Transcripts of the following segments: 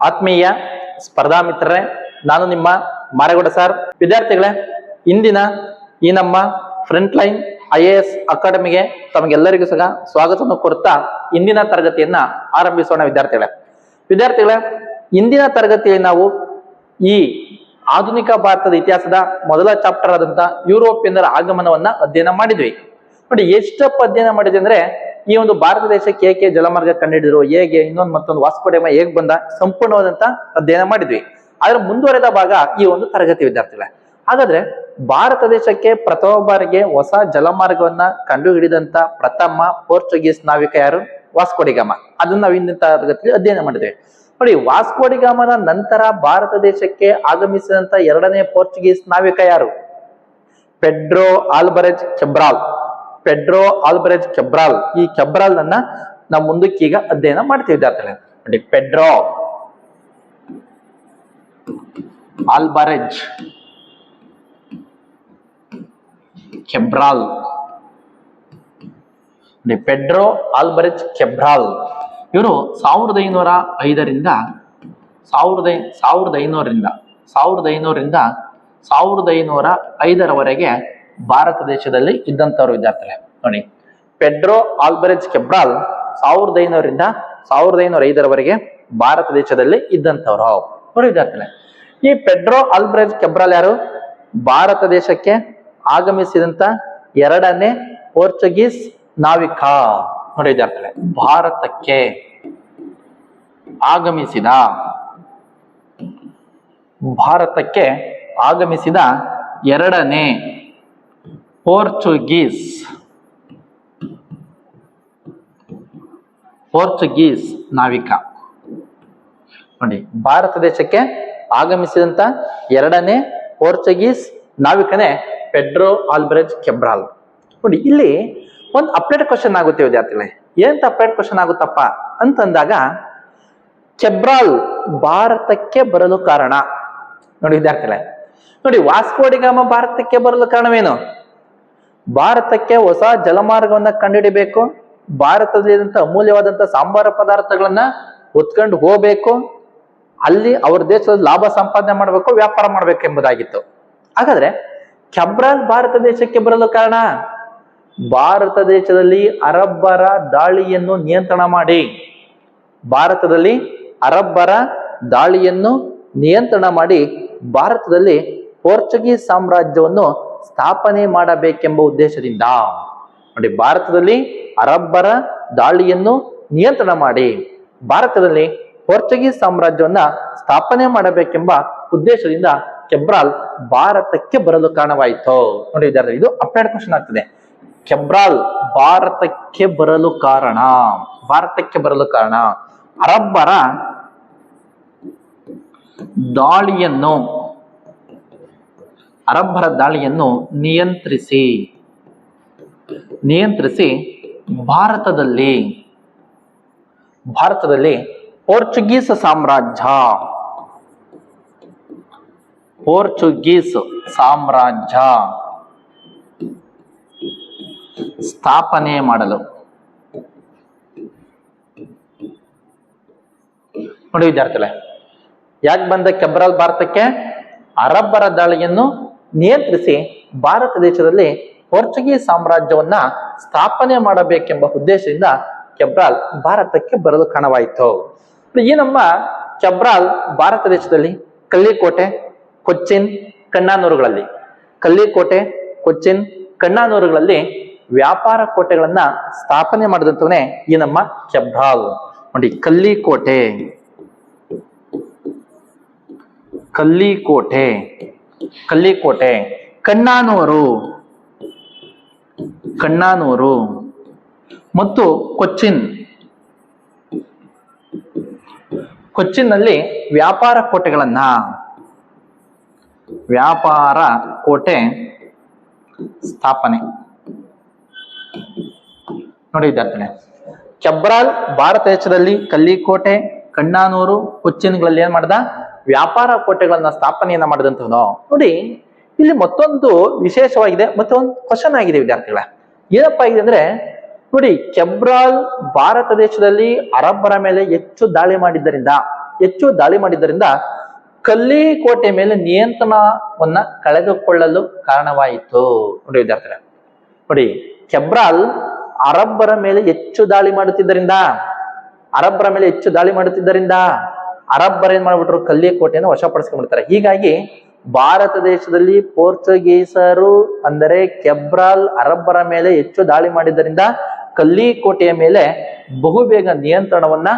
ಆತ್ಮೀಯ ಸ್ಪರ್ಧಾ ಮಿತ್ರರೇ, ನಾನು ನಿಮ್ಮ ಮಾರೇಗೌಡ ಸರ್. ವಿದ್ಯಾರ್ಥಿಗಳೇ, ಇಂದಿನ ಈ ನಮ್ಮ ಫ್ರಂಟ್ ಲೈನ್ IAS ಅಕಾಡೆಮಿಗೆ ತಮಗೆಲ್ಲರಿಗೂ ಸಹ ಸ್ವಾಗತವನ್ನು ಕೋರುತ್ತಾ ಇಂದಿನ ತರಗತಿಯನ್ನ ಆರಂಭಿಸೋಣ. ವಿದ್ಯಾರ್ಥಿಗಳೇ, ಇಂದಿನ ತರಗತಿಯಲ್ಲಿ ನಾವು ಈ ಆಧುನಿಕ ಭಾರತದ ಇತಿಹಾಸದ ಮೊದಲ ಚಾಪ್ಟರ್ ಆದಂತ ಯುರೋಪಿಯನ್ನರ ಆಗಮನವನ್ನ ಅಧ್ಯಯನ ಮಾಡಿದ್ವಿ. ನೋಡಿ, ಎಷ್ಟಪ್ಪ ಅಧ್ಯಯನ ಮಾಡಿದ್ವಿ ಅಂದ್ರೆ, ಈ ಒಂದು ಭಾರತ ದೇಶಕ್ಕೆ ಏಕೆ ಜಲಮಾರ್ಗ ಕಂಡುಹಿಡಿದ್ರು, ಹೇಗೆ ಇನ್ನೊಂದು ಮತ್ತೊಂದು ವಾಸ್ಕೋ ಡ ಗಾಮ ಹೇಗೆ ಬಂದ, ಸಂಪೂರ್ಣವಾದಂತ ಅಧ್ಯಯನ ಮಾಡಿದ್ವಿ. ಆದ್ರೆ ಮುಂದುವರೆದ ಭಾಗ ಈ ಒಂದು ತರಗತಿ. ವಿದ್ಯಾರ್ಥಿಗಳೇ, ಹಾಗಾದ್ರೆ ಭಾರತ ದೇಶಕ್ಕೆ ಪ್ರಥಮ ಬಾರಿಗೆ ಹೊಸ ಜಲಮಾರ್ಗವನ್ನ ಕಂಡು ಹಿಡಿದಂತ ಪ್ರಥಮ ಪೋರ್ಚುಗೀಸ್ ನಾವಿಕ ಯಾರು? ವಾಸ್ಕೋ ಡ ಗಾಮ. ಅದನ್ನ ನಾವು ಇಂದಿನ ತರಗತಿಯಲ್ಲಿ ಅಧ್ಯಯನ ಮಾಡಿದ್ವಿ. ನೋಡಿ, ವಾಸ್ಕೋ ಡ ಗಾಮನ ನಂತರ ಭಾರತ ದೇಶಕ್ಕೆ ಆಗಮಿಸಿದಂತ ಎರಡನೇ ಪೋರ್ಚುಗೀಸ್ ನಾವಿಕ ಯಾರು? ಪೆಡ್ರೋ ಆಲ್ಬರೆಜ್ ಕೆಬ್ರಾಲ್. ಈ ಕೆಬ್ರಾಲ್ ನನ್ನ ನಾವು ಮುಂದಕ್ಕೆ ಈಗ ಅಧ್ಯಯನ ಮಾಡ್ತೀವಿ. ವಿದ್ಯಾರ್ಥಿಗಳೇ, ನೋಡಿ, ಪೆಡ್ರೋ ಆಲ್ಬರೆಜ್ ಕೆಬ್ರಾಲ್. ಪೆಡ್ರೋ ಆಲ್ಬರೆಜ್ ಕೆಬ್ರಾಲ್ ಇವರು 1505ರಿಂದ 1505ರವರೆಗೆ ಭಾರತ ದೇಶದಲ್ಲಿ ಇದ್ದಂತವ್ರು. ವಿದ್ಯಾರ್ಥಿಗಳೇ, ನೋಡಿ, ಪೆಡ್ರೋ ಆಲ್ಬರೆಜ್ ಕೆಬ್ರಾಲ್ 1500ರಿಂದ 1505ರವರೆಗೆ ಭಾರತ ದೇಶದಲ್ಲಿ ಇದ್ದಂತವ್ರು. ನೋಡಿ ವಿದ್ಯಾರ್ಥಿಗಳೇ, ಈ ಪೆಡ್ರೋ ಆಲ್ಬರೆಜ್ ಕೆಬ್ರಾಲ್ ಯಾರು? ಭಾರತ ದೇಶಕ್ಕೆ ಆಗಮಿಸಿದಂತ ಎರಡನೇ ಪೋರ್ಚುಗೀಸ್ ನಾವಿಕ. ನೋಡಿ ವಿದ್ಯಾರ್ಥಿಗಳೇ, ಭಾರತಕ್ಕೆ ಆಗಮಿಸಿದ ಎರಡನೇ ಪೋರ್ಚುಗೀಸ್ ನಾವಿಕ. ನೋಡಿ, ಭಾರತ ದೇಶಕ್ಕೆ ಆಗಮಿಸಿದಂತ ಎರಡನೇ ಪೋರ್ಚುಗೀಸ್ ನಾವಿಕನೇ ಪೆಡ್ರೋ ಆಲ್ಬರೆಜ್ ಕೆಬ್ರಾಲ್. ನೋಡಿ, ಇಲ್ಲಿ ಒಂದು ಅಪ್ಡೇಟ್ ಕ್ವಶನ್ ಆಗುತ್ತೆ ವಿದ್ಯಾರ್ಥಿಗಳೇ. ಏನಂತ ಅಪ್ಡೇಟ್ ಕ್ವಶನ್ ಆಗುತ್ತಪ್ಪ ಅಂತಂದಾಗ, ಕೆಬ್ರಾಲ್ ಭಾರತಕ್ಕೆ ಬರಲು ಕಾರಣ. ನೋಡಿ ವಿದ್ಯಾರ್ಥಿಗಳೇ, ನೋಡಿ, ವಾಸ್ಕೋ ಡ ಗಾಮ ಭಾರತಕ್ಕೆ ಬರಲು ಕಾರಣವೇನು? ಭಾರತಕ್ಕೆ ಹೊಸ ಜಲಮಾರ್ಗವನ್ನ ಕಂಡುಹಿಡಿಬೇಕು, ಭಾರತದಲ್ಲಿದ್ದಂತ ಅಮೂಲ್ಯವಾದಂತ ಸಾಂಬಾರ ಪದಾರ್ಥಗಳನ್ನ ಹೊತ್ಕೊಂಡು ಹೋಗ್ಬೇಕು, ಅಲ್ಲಿ ಅವ್ರ ದೇಶದ ಲಾಭ ಸಂಪಾದನೆ ಮಾಡಬೇಕು, ವ್ಯಾಪಾರ ಮಾಡ್ಬೇಕು ಎಂಬುದಾಗಿತ್ತು. ಹಾಗಾದ್ರೆ ಕೆಬ್ರಾಲ್ ಭಾರತ ದೇಶಕ್ಕೆ ಬರಲು ಕಾರಣ, ಭಾರತ ದೇಶದಲ್ಲಿ ಅರಬ್ಬರ ದಾಳಿಯನ್ನು ನಿಯಂತ್ರಣ ಮಾಡಿ ಭಾರತದಲ್ಲಿ ಪೋರ್ಚುಗೀಸ್ ಸಾಮ್ರಾಜ್ಯವನ್ನು ಸ್ಥಾಪನೆ ಮಾಡಬೇಕೆಂಬ ಉದ್ದೇಶದಿಂದ. ನೋಡಿ, ಭಾರತದಲ್ಲಿ ಅರಬ್ಬರ ದಾಳಿಯನ್ನು ನಿಯಂತ್ರಣ ಮಾಡಿ ಭಾರತದಲ್ಲಿ ಪೋರ್ಚುಗೀಸ್ ಸಾಮ್ರಾಜ್ಯವನ್ನ ಸ್ಥಾಪನೆ ಮಾಡಬೇಕೆಂಬ ಉದ್ದೇಶದಿಂದ ಕೆಬ್ರಾಲ್ ಭಾರತಕ್ಕೆ ಬರಲು ಕಾರಣವಾಯಿತು. ನೋಡಿ ವಿದ್ಯಾರ್ಥಿ, ಇದು ಅಪ್ಡೇಟ್ ಕ್ವಶನ್ ಆಗ್ತದೆ. ಕೆಬ್ರಾಲ್ ಭಾರತಕ್ಕೆ ಬರಲು ಕಾರಣ ಅರಬ್ಬರ ದಾಳಿಯನ್ನು ನಿಯಂತ್ರಿಸಿ ಭಾರತದಲ್ಲಿ ಪೋರ್ಚುಗೀಸ್ ಸಾಮ್ರಾಜ್ಯ ಸ್ಥಾಪನೆ ಮಾಡಲು. ನೋಡಿ ವಿದ್ಯಾರ್ಥಿಗಳೇ, ಯಾಕೆ ಬಂದ ಕೆಬ್ರಾಲ್ ಭಾರತಕ್ಕೆ? ಅರಬ್ಬರ ದಾಳಿಯನ್ನು ನಿಯಂತ್ರಿಸಿ ಭಾರತ ದೇಶದಲ್ಲಿ ಪೋರ್ಚುಗೀಸ್ ಸಾಮ್ರಾಜ್ಯವನ್ನ ಸ್ಥಾಪನೆ ಮಾಡಬೇಕೆಂಬ ಉದ್ದೇಶದಿಂದ ಕೆಬ್ರಾಲ್ ಭಾರತಕ್ಕೆ ಬರಲು ಕಾರಣವಾಯಿತು. ಈ ನಮ್ಮ ಕೆಬ್ರಾಲ್ ಭಾರತ ದೇಶದಲ್ಲಿ ಕಲ್ಲಿಕೋಟೆ, ಕೊಚ್ಚಿನ್, ಕಣ್ಣಾನೂರುಗಳಲ್ಲಿ ವ್ಯಾಪಾರ ಕೋಟೆಗಳನ್ನ ಸ್ಥಾಪನೆ ಮಾಡಿದಂತವನೇ ಈ ನಮ್ಮ ಕೆಬ್ರಾಲ್. ನೋಡಿ, ಕಲ್ಲಿಕೋಟೆ, ಕಣ್ಣಾನೂರು ಮತ್ತು ಕೊಚ್ಚಿನ್ನಲ್ಲಿ ವ್ಯಾಪಾರ ಕೋಟೆ ಸ್ಥಾಪನೆ. ನೋಡಿ ವಿದ್ಯಾರ್ಥಿಗಳೇ, ಕೆಬ್ರಾಲ್ ಭಾರತ ದೇಶದಲ್ಲಿ ಕಲ್ಲಿಕೋಟೆ, ಕಣ್ಣಾನೂರು, ಕೊಚ್ಚಿನ್ಗಳಲ್ಲಿ ಏನ್ ಮಾಡ್ದ? ವ್ಯಾಪಾರ ಕೋಟೆಗಳನ್ನ ಸ್ಥಾಪನೆಯನ್ನ ಮಾಡಿದಂಥವನು. ನೋಡಿ, ಇಲ್ಲಿ ಮತ್ತೊಂದು ವಿಶೇಷವಾಗಿದೆ, ಮತ್ತೊಂದು ಕ್ವಶನ್ ಆಗಿದೆ ವಿದ್ಯಾರ್ಥಿಗಳ. ಏನಪ್ಪಾ ಆಗಿದೆ ಅಂದ್ರೆ, ನೋಡಿ, ಕೆಬ್ರಾಲ್ ಭಾರತ ದೇಶದಲ್ಲಿ ಅರಬ್ಬರ ಮೇಲೆ ಹೆಚ್ಚು ದಾಳಿ ಮಾಡಿದ್ದರಿಂದ ಹೆಚ್ಚು ದಾಳಿ ಮಾಡಿದ್ದರಿಂದ ಕಲ್ಲಿ ಕೋಟೆ ಮೇಲೆ ನಿಯಂತ್ರಣವನ್ನ ಕಳೆದುಕೊಳ್ಳಲು ಕಾರಣವಾಯಿತು. ನೋಡಿ ವಿದ್ಯಾರ್ಥಿಗಳೇ, ನೋಡಿ ಕೆಬ್ರಾಲ್ ಅರಬ್ಬರ ಮೇಲೆ ಹೆಚ್ಚು ದಾಳಿ ಮಾಡುತ್ತಿದ್ದರಿಂದ ಅರಬ್ಬರ ಏನ್ ಮಾಡ್ಬಿಟ್ರು, ಕಲ್ಲಿ ಕೋಟೆಯನ್ನು ವಶಪಡಿಸ್ಕೊಂಡ್ಬಿಡ್ತಾರೆ. ಹೀಗಾಗಿ ಭಾರತ ದೇಶದಲ್ಲಿ ಪೋರ್ಚುಗೀಸರು ಅಂದರೆ ಕೆಬ್ರಾಲ್ ಅರಬ್ಬರ ಮೇಲೆ ಹೆಚ್ಚು ದಾಳಿ ಮಾಡಿದ್ದರಿಂದ ಕಲ್ಲಿ ಕೋಟೆಯ ಮೇಲೆ ಬಹುಬೇಗ ನಿಯಂತ್ರಣವನ್ನ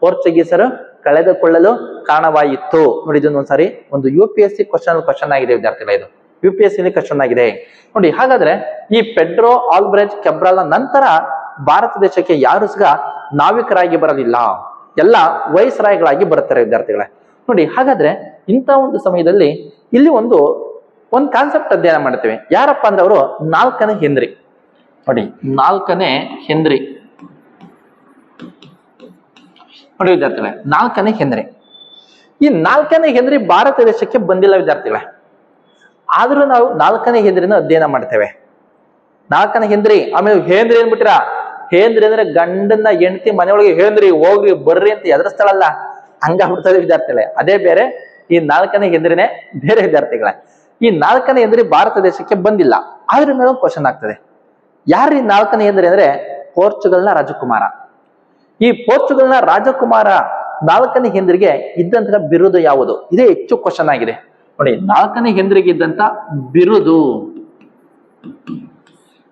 ಪೋರ್ಚುಗೀಸರು ಕಳೆದುಕೊಳ್ಳಲು ಕಾರಣವಾಯಿತು. ನೋಡಿ, ಇದನ್ನೊಂದ್ಸರಿ ಒಂದು UPSC ಕ್ವಶನ್ ಆಗಿದೆ ವಿದ್ಯಾರ್ಥಿಗಳ, ಇದು UPSC ಕ್ವಶನ್ ಆಗಿದೆ ನೋಡಿ. ಹಾಗಾದ್ರೆ ಈ ಪೆಡ್ರೋ ಆಲ್ಬ್ರೆಚ್ ಕೆಬ್ರಾಲ್ ನಂತರ ಭಾರತ ದೇಶಕ್ಕೆ ಯಾರು ಸಹ ನಾವಿಕರಾಗಿ ಬರಲಿಲ್ಲ, ಎಲ್ಲ ವೈಸ್ರಾಯ್ಗಳಾಗಿ ಬರುತ್ತಾರೆ ವಿದ್ಯಾರ್ಥಿಗಳೇ. ನೋಡಿ, ಹಾಗಾದ್ರೆ ಇಂಥ ಒಂದು ಸಮಯದಲ್ಲಿ ಇಲ್ಲಿ ಒಂದು ಕಾನ್ಸೆಪ್ಟ್ ಅಧ್ಯಯನ ಮಾಡ್ತೇವೆ. ಯಾರಪ್ಪ ಅಂದ್ರೆ ಅವರು 4ನೇ ಹೆನ್ರಿ. ನೋಡಿ, 4ನೇ ಹೆನ್ರಿ ನೋಡಿ ವಿದ್ಯಾರ್ಥಿಗಳೇ, 4ನೇ ಹೆನ್ರಿ. ಈ 4ನೇ ಹೆನ್ರಿ ಭಾರತ ದೇಶಕ್ಕೆ ಬಂದಿಲ್ಲ ವಿದ್ಯಾರ್ಥಿಗಳೇ, ಆದ್ರೂ ನಾವು 4ನೇ ಹೆನ್ರಿನ ಅಧ್ಯಯನ ಮಾಡ್ತೇವೆ. 4ನೇ ಹೆನ್ರಿ. ಆಮೇಲೆ ಹೇಂದ್ರಿ ಏನ್ಬಿಟ್ಟಿರ, ಹೇಂದ್ರಿ ಅಂದ್ರೆ ಗಂಡನ್ನ ಹೆಂಡತಿ ಮನೆಯೊಳಗೆ ಹೇಂದ್ರಿ ಹೋಗ್ರಿ ಬರ್ರಿ ಅಂತ ಎದುರಿಸ್ತಾಳಲ್ಲ, ಹಂಗಾಗ್ಬಿಡ್ತದೆ ವಿದ್ಯಾರ್ಥಿಗಳೇ. ಅದೇ ಬೇರೆ, ಈ 4ನೇ ಹೆನ್ರಿನೇ ಬೇರೆ ವಿದ್ಯಾರ್ಥಿಗಳೇ. ಈ 4ನೇ ಹೆನ್ರಿ ಭಾರತ ದೇಶಕ್ಕೆ ಬಂದಿಲ್ಲ. ಆದ್ರ ಮೇಲೆ ಒಂದು ಕ್ವಶನ್ ಆಗ್ತದೆ, ಯಾರು ಈ 4ನೇ ಹೆನ್ರಿ ಅಂದ್ರೆ ಪೋರ್ಚುಗಲ್ನ ರಾಜಕುಮಾರ. ಈ ಪೋರ್ಚುಗಲ್ನ ರಾಜಕುಮಾರ 4ನೇ ಹೆನ್ರಿಗೆ ಇದ್ದಂತಹ ಬಿರುದು ಯಾವುದು, ಇದೇ ಹೆಚ್ಚು ಕ್ವಶನ್ ಆಗಿದೆ. ನೋಡಿ, 4ನೇ ಹೆನ್ರಿಗೆ ಇದ್ದಂತ ಬಿರುದು,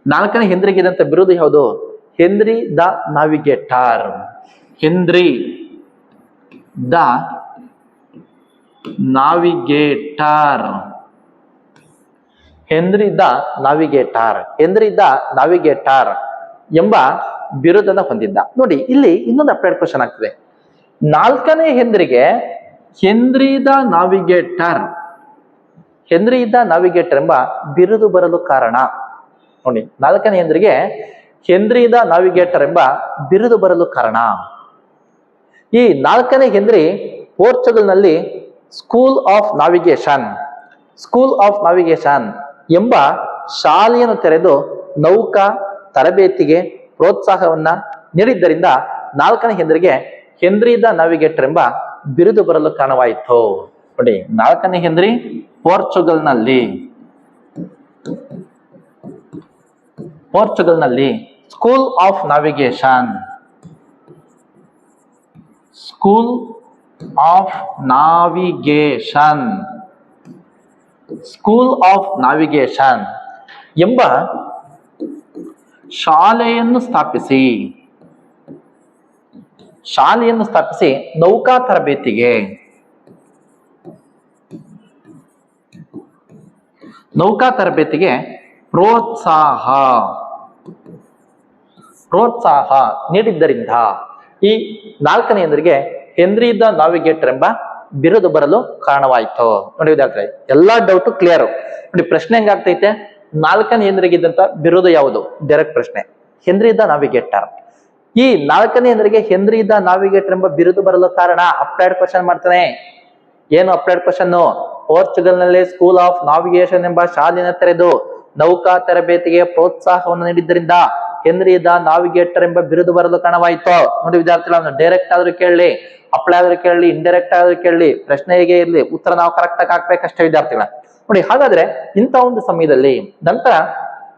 4ನೇ ಹೆನ್ರಿಗೆ ಇದ್ದಂತ ಬಿರುದು ಯಾವುದು? Henry the navigator. Henry the navigator. Henry the navigator. Henry the navigator ಎಂಬ ಬಿರುದನ್ನ ಹೊಂದಿದ್ದ. ನೋಡಿ, ಇಲ್ಲಿ ಇನ್ನೊಂದು ಅಪ್ಡೇಟ್ ಕ್ವಶನ್ ಆಗ್ತದೆ. 4ನೇ ಹೆನ್ರಿಗೆ henry the navigator, Henry the navigator ಎಂಬ ಬಿರುದು ಬರಲು ಕಾರಣ. ನೋಡಿ, 4ನೇ ಹೆನ್ರಿಗೆ ಹೆನ್ರಿ ದ ನಾವಿಗೇಟರ್ ಎಂಬ ಬಿರುದು ಬರಲು ಕಾರಣ, ಈ 4ನೇ ಹೆನ್ರಿ ಪೋರ್ಚುಗಲ್ನಲ್ಲಿ ಸ್ಕೂಲ್ ಆಫ್ ನಾವಿಗೇಷನ್ ಎಂಬ ಶಾಲೆಯನ್ನು ತೆರೆದು ನೌಕಾ ತರಬೇತಿಗೆ ಪ್ರೋತ್ಸಾಹವನ್ನ ನೀಡಿದ್ದರಿಂದ 4ನೇ ಹೆನ್ರಿಗೆ ಹೆನ್ರಿ ದ ನಾವಿಗೇಟರ್ ಎಂಬ ಬಿರುದು ಬರಲು ಕಾರಣವಾಯಿತು. ನೋಡಿ, 4ನೇ ಹೆನ್ರಿ ಪೋರ್ಚುಗಲ್ನಲ್ಲಿ ಸ್ಕೂಲ್ ಆಫ್ ನಾವಿಗೇಷನ್ ಎಂಬ ಶಾಲೆಯನ್ನು ಸ್ಥಾಪಿಸಿ ನೌಕಾ ತರಬೇತಿಗೆ ಪ್ರೋತ್ಸಾಹ ನೀಡಿದ್ದರಿಂದ ಈ 4ನೇ ಹೆನ್ರಿಗೆ ಹೆನ್ರಿ ದ ನಾವಿಗೇಟರ್ ಎಂಬ ಬಿರುದು ಬರಲು ಕಾರಣವಾಯಿತು. ನೋಡಿ ವಿದ್ಯಾರ್ಥಿ, ಎಲ್ಲಾ ಡೌಟ್ ಕ್ಲಿಯರ್. ನೋಡಿ, ಪ್ರಶ್ನೆ ಹೆಂಗಾಗ್ತೈತೆ, 4ನೇ ಹೆನ್ರಿಗೆ ಇದ್ದಂತ ಬಿರುದು ಯಾವುದು? ಡೈರೆಕ್ಟ್ ಪ್ರಶ್ನೆ, ಹೆನ್ರಿ ದ ನಾವಿಗೇಟರ್. ಈ 4ನೇ ಹೆನ್ರಿಗೆ ಹೆನ್ರಿ ದ ನಾವಿಗೇಟರ್ ಎಂಬ ಬಿರುದು ಬರಲು ಕಾರಣ. ಅಪ್ಲೈಡ್ ಕ್ವಶನ್ ಮಾಡ್ತಾನೆ. ಏನು ಅಪ್ಲೈಡ್ ಕ್ವಶನ್? ಪೋರ್ಚುಗಲ್ನಲ್ಲಿ ಸ್ಕೂಲ್ ಆಫ್ ನಾವಿಗೇಷನ್ ಎಂಬ ಶಾಲೆಯನ್ನು ತೆರೆದು ನೌಕಾ ತರಬೇತಿಗೆ ಪ್ರೋತ್ಸಾಹವನ್ನು ನೀಡಿದ್ದರಿಂದ ಹೆನ್ರಿ ದ ನಾವಿಗೇಟರ್ ಎಂಬ ಬಿರುದು ಬರಲು ಕಾರಣವಾಯಿತು. ನೋಡಿ ವಿದ್ಯಾರ್ಥಿಗಳು, ಡೈರೆಕ್ಟ್ ಆದ್ರೂ ಕೇಳಲಿ, ಅಪ್ಲೈ ಆದ್ರೂ ಕೇಳಲಿ, ಇಂಡೈರೆಕ್ಟ್ ಆದ್ರೂ ಕೇಳಲಿ, ಪ್ರಶ್ನೆ ಹೇಗೆ ಇರ್ಲಿ, ಉತ್ತರ ನಾವು ಕರೆಕ್ಟ್ ಆಗಿ ಹಾಕ್ಬೇಕಷ್ಟೇ ವಿದ್ಯಾರ್ಥಿಗಳ. ನೋಡಿ, ಹಾಗಾದ್ರೆ ಇಂಥ ಒಂದು ಸಮಯದಲ್ಲಿ ನಂತರ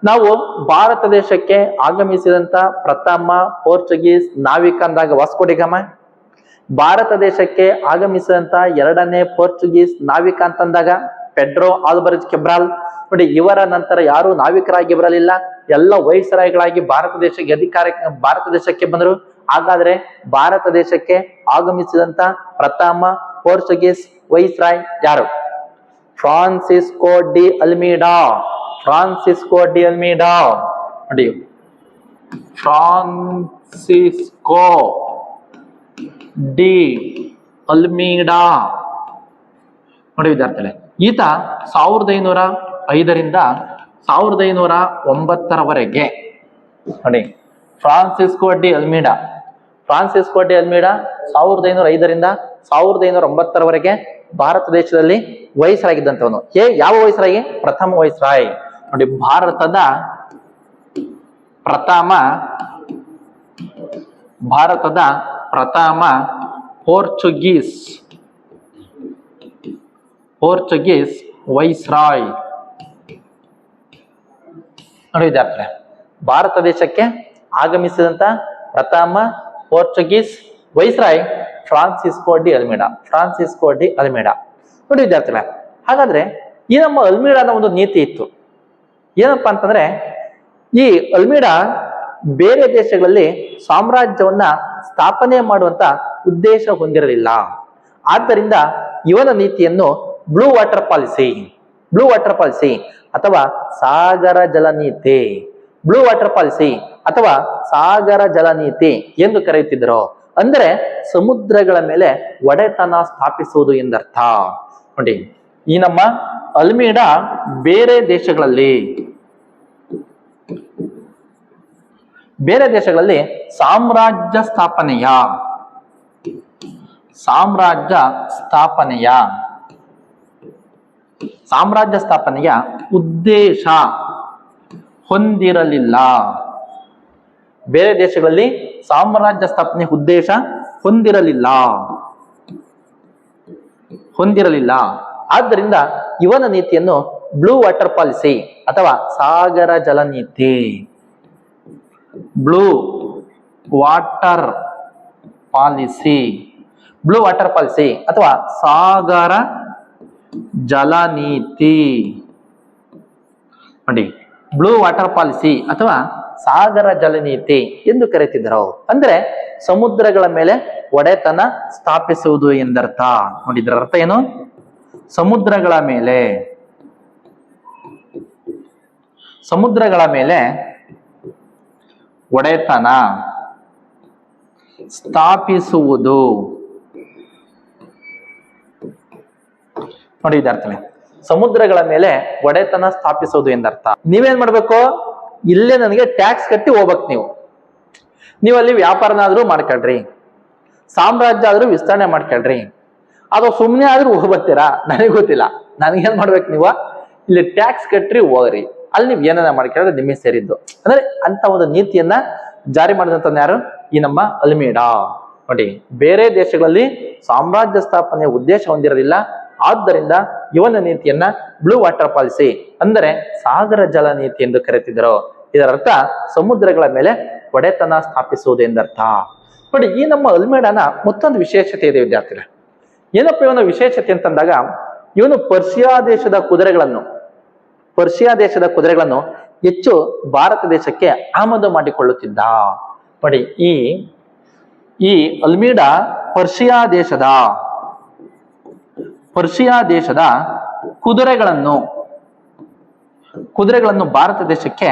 ನಾವು ಭಾರತ ದೇಶಕ್ಕೆ ಆಗಮಿಸಿದಂತ ಪ್ರಥಮ ಪೋರ್ಚುಗೀಸ್ ನಾವಿಕ ಅಂದಾಗ ವಾಸ್ಕೋ ಡಿ ಗಾಮ, ಭಾರತ ದೇಶಕ್ಕೆ ಆಗಮಿಸಿದಂತ 2ನೇ ಪೋರ್ಚುಗೀಸ್ ನಾವಿಕ ಅಂತಂದಾಗ ಪೆಡ್ರೋ ಆಲ್ಬರೆಜ್ ಕೆಬ್ರಾಲ್. ನೋಡಿ, ಇವರ ನಂತರ ಯಾರು ನಾವಿಕರಾಗಿ ಬರಲಿಲ್ಲ, ಎಲ್ಲ ವೈಸ್ರಾಯ್ಗಳಾಗಿ ಭಾರತ ದೇಶಕ್ಕೆ ಬಂದರು. ಹಾಗಾದ್ರೆ ಭಾರತ ದೇಶಕ್ಕೆ ಆಗಮಿಸಿದಂತ ಪ್ರಥಮ ಪೋರ್ಚುಗೀಸ್ ವೈಸ್ರಾಯ್ ಯಾರು? Francisco de Almeida. ನೋಡಿ, ಫ್ರಾನ್ಸಿಸ್ಕೋ ಡಿ ಅಲ್ಮೀಡಾ. ನೋಡಿ ವಿದ್ಯಾರ್ಥಿಗಳೇ, ಈತ 1505ರಿಂದ 1509ರವರೆಗೆ. ನೋಡಿ, ಫ್ರಾನ್ಸಿಸ್ಕೋ ಡಿ ಅಲ್ಮೀಡಾ 1505ರಿಂದ 1509ರವರೆಗೆ ಭಾರತ ದೇಶದಲ್ಲಿ ವೈಸ್ರಾಗಿದ್ದಂಥವನು. ಯಾವ ವೈಸ್ರಾಯಿ? ಪ್ರಥಮ ವೈಸ್ರಾಯ್. ನೋಡಿ, ಭಾರತದ ಪ್ರಥಮ ಪೋರ್ಚುಗೀಸ್ ವೈಸ್ರಾಯ್. ನೋಡಿ ವಿದ್ಯಾರ್ಥಿಗಳೇ, ಭಾರತ ದೇಶಕ್ಕೆ ಆಗಮಿಸಿದಂತ ಪ್ರಥಮ Portuguese viceroy Francisco D Almeida. ನೋಡಿ ವಿದ್ಯಾರ್ಥಿಗಳೇ, ಹಾಗಾದ್ರೆ ಈ ನಮ್ಮ ಅಲ್ಮೇಡಾದ ಒಂದು ನೀತಿ ಇತ್ತು. ಏನಪ್ಪಾ ಅಂತಂದ್ರೆ, ಈ ಅಲ್ಮೇಡಾ ಬೇರೆ ದೇಶಗಳಲ್ಲಿ ಸಾಮ್ರಾಜ್ಯವನ್ನ ಸ್ಥಾಪನೆ ಮಾಡುವಂತ ಉದ್ದೇಶ ಹೊಂದಿರಲಿಲ್ಲ. ಆದ್ದರಿಂದ ಇವನ ನೀತಿಯನ್ನು ಬ್ಲೂ ವಾಟರ್ ಪಾಲಿಸಿ ಅಥವಾ ಸಾಗರ ಜಲ ನೀತಿ ಎಂದು ಕರೆಯುತ್ತಿದ್ದರು. ಅಂದರೆ ಸಮುದ್ರಗಳ ಮೇಲೆ ಒಡೆತನ ಸ್ಥಾಪಿಸುವುದು ಎಂದರ್ಥ. ನೋಡಿ, ಈ ನಮ್ಮ ಅಲ್ಮೇಡಾ ಬೇರೆ ದೇಶಗಳಲ್ಲಿ ಸಾಮ್ರಾಜ್ಯ ಸ್ಥಾಪನೆಯ ಉದ್ದೇಶ ಹೊಂದಿರಲಿಲ್ಲ. ಬೇರೆ ದೇಶಗಳಲ್ಲಿ ಸಾಮ್ರಾಜ್ಯ ಸ್ಥಾಪನೆ ಉದ್ದೇಶ ಹೊಂದಿರಲಿಲ್ಲ. ಆದ್ದರಿಂದ ಇವನ ನೀತಿಯನ್ನು ಬ್ಲೂ ವಾಟರ್ ಪಾಲಿಸಿ ಅಥವಾ ಸಾಗರ ಜಲ ನೀತಿ ಬ್ಲೂ ವಾಟರ್ ಪಾಲಿಸಿ ಅಥವಾ ಸಾಗರ ಜಲ ನೀತಿ. ನೋಡಿ, ಬ್ಲೂ ವಾಟರ್ ಪಾಲಿಸಿ ಅಥವಾ ಸಾಗರ ಜಲ ನೀತಿ ಎಂದು ಕರೆಯುತ್ತಿದ್ದರು. ಅಂದ್ರೆ ಸಮುದ್ರಗಳ ಮೇಲೆ ಒಡೆತನ ಸ್ಥಾಪಿಸುವುದು ಎಂದರ್ಥ. ನೋಡಿ, ಇದರ ಅರ್ಥ ಏನು? ಸಮುದ್ರಗಳ ಮೇಲೆ ಒಡೆತನ ಸ್ಥಾಪಿಸುವುದು. ನೋಡಿ ವಿದ್ಯಾರ್ಥಿಗಳೇ, ಸಮುದ್ರಗಳ ಮೇಲೆ ಒಡೆತನ ಸ್ಥಾಪಿಸುವುದು ಎಂದರ್ಥ. ನೀವೇನ್ ಮಾಡ್ಬೇಕು? ಇಲ್ಲೇ ನನಗೆ ಟ್ಯಾಕ್ಸ್ ಕಟ್ಟಿ ಹೋಗ್ಬೇಕು. ನೀವು ಅಲ್ಲಿ ವ್ಯಾಪಾರನಾದ್ರೂ ಮಾಡ್ಕೊಳ್ರಿ, ಸಾಮ್ರಾಜ್ಯ ಆದ್ರೂ ವಿಸ್ತರಣೆ ಮಾಡ್ಕೊಳ್ರಿ, ಅದು ಸುಮ್ಮನೆ ಆದ್ರೂ ಹೋಗ್ಬರ್ತೀರಾ ನನಗೆ ಗೊತ್ತಿಲ್ಲ. ನನಗೇನ್ ಮಾಡ್ಬೇಕು? ನೀವು ಇಲ್ಲಿ ಟ್ಯಾಕ್ಸ್ ಕಟ್ರಿ ಹೋಗ್ರಿ, ಅಲ್ಲಿ ನೀವು ಏನೇನ ಮಾಡ್ಕೊಂಡ್ರೆ ನಿಮಗೆ ಸೇರಿದ್ದು. ಅಂದ್ರೆ ಅಂತ ಒಂದು ನೀತಿಯನ್ನ ಜಾರಿ ಮಾಡಿದಂತ ಯಾರು? ಈ ನಮ್ಮ ಅಲ್ಮೇಡಾ. ನೋಡಿ, ಬೇರೆ ದೇಶಗಳಲ್ಲಿ ಸಾಮ್ರಾಜ್ಯ ಸ್ಥಾಪನೆಯ ಉದ್ದೇಶ ಹೊಂದಿರಲಿಲ್ಲ. ಆದ್ದರಿಂದ ಇವನ ನೀತಿಯನ್ನ ಬ್ಲೂ ವಾಟರ್ ಪಾಲಿಸಿ ಅಂದರೆ ಸಾಗರ ಜಲ ನೀತಿ ಎಂದು ಕರೆಯುತ್ತಿದ್ದರು. ಇದರರ್ಥ ಸಮುದ್ರಗಳ ಮೇಲೆ ಒಡೆತನ ಸ್ಥಾಪಿಸುವುದು ಎಂದರ್ಥ. ನೋಡಿ, ಈ ನಮ್ಮ ಅಲ್ಮೇಡಾನ ಮತ್ತೊಂದು ವಿಶೇಷತೆ ಇದೆ ವಿದ್ಯಾರ್ಥಿಗಳೇ. ಏನಪ್ಪ ಇವನ ವಿಶೇಷತೆ ಅಂತಂದಾಗ, ಇವನು ಪರ್ಷಿಯಾ ದೇಶದ ಕುದುರೆಗಳನ್ನು ಹೆಚ್ಚು ಭಾರತ ದೇಶಕ್ಕೆ ಆಮದು ಮಾಡಿಕೊಳ್ಳುತ್ತಿದ್ದ. ನೋಡಿ, ಈ ಅಲ್ಮೇಡಾ ಪರ್ಷಿಯಾ ದೇಶದ ಕುದುರೆಗಳನ್ನು ಭಾರತ ದೇಶಕ್ಕೆ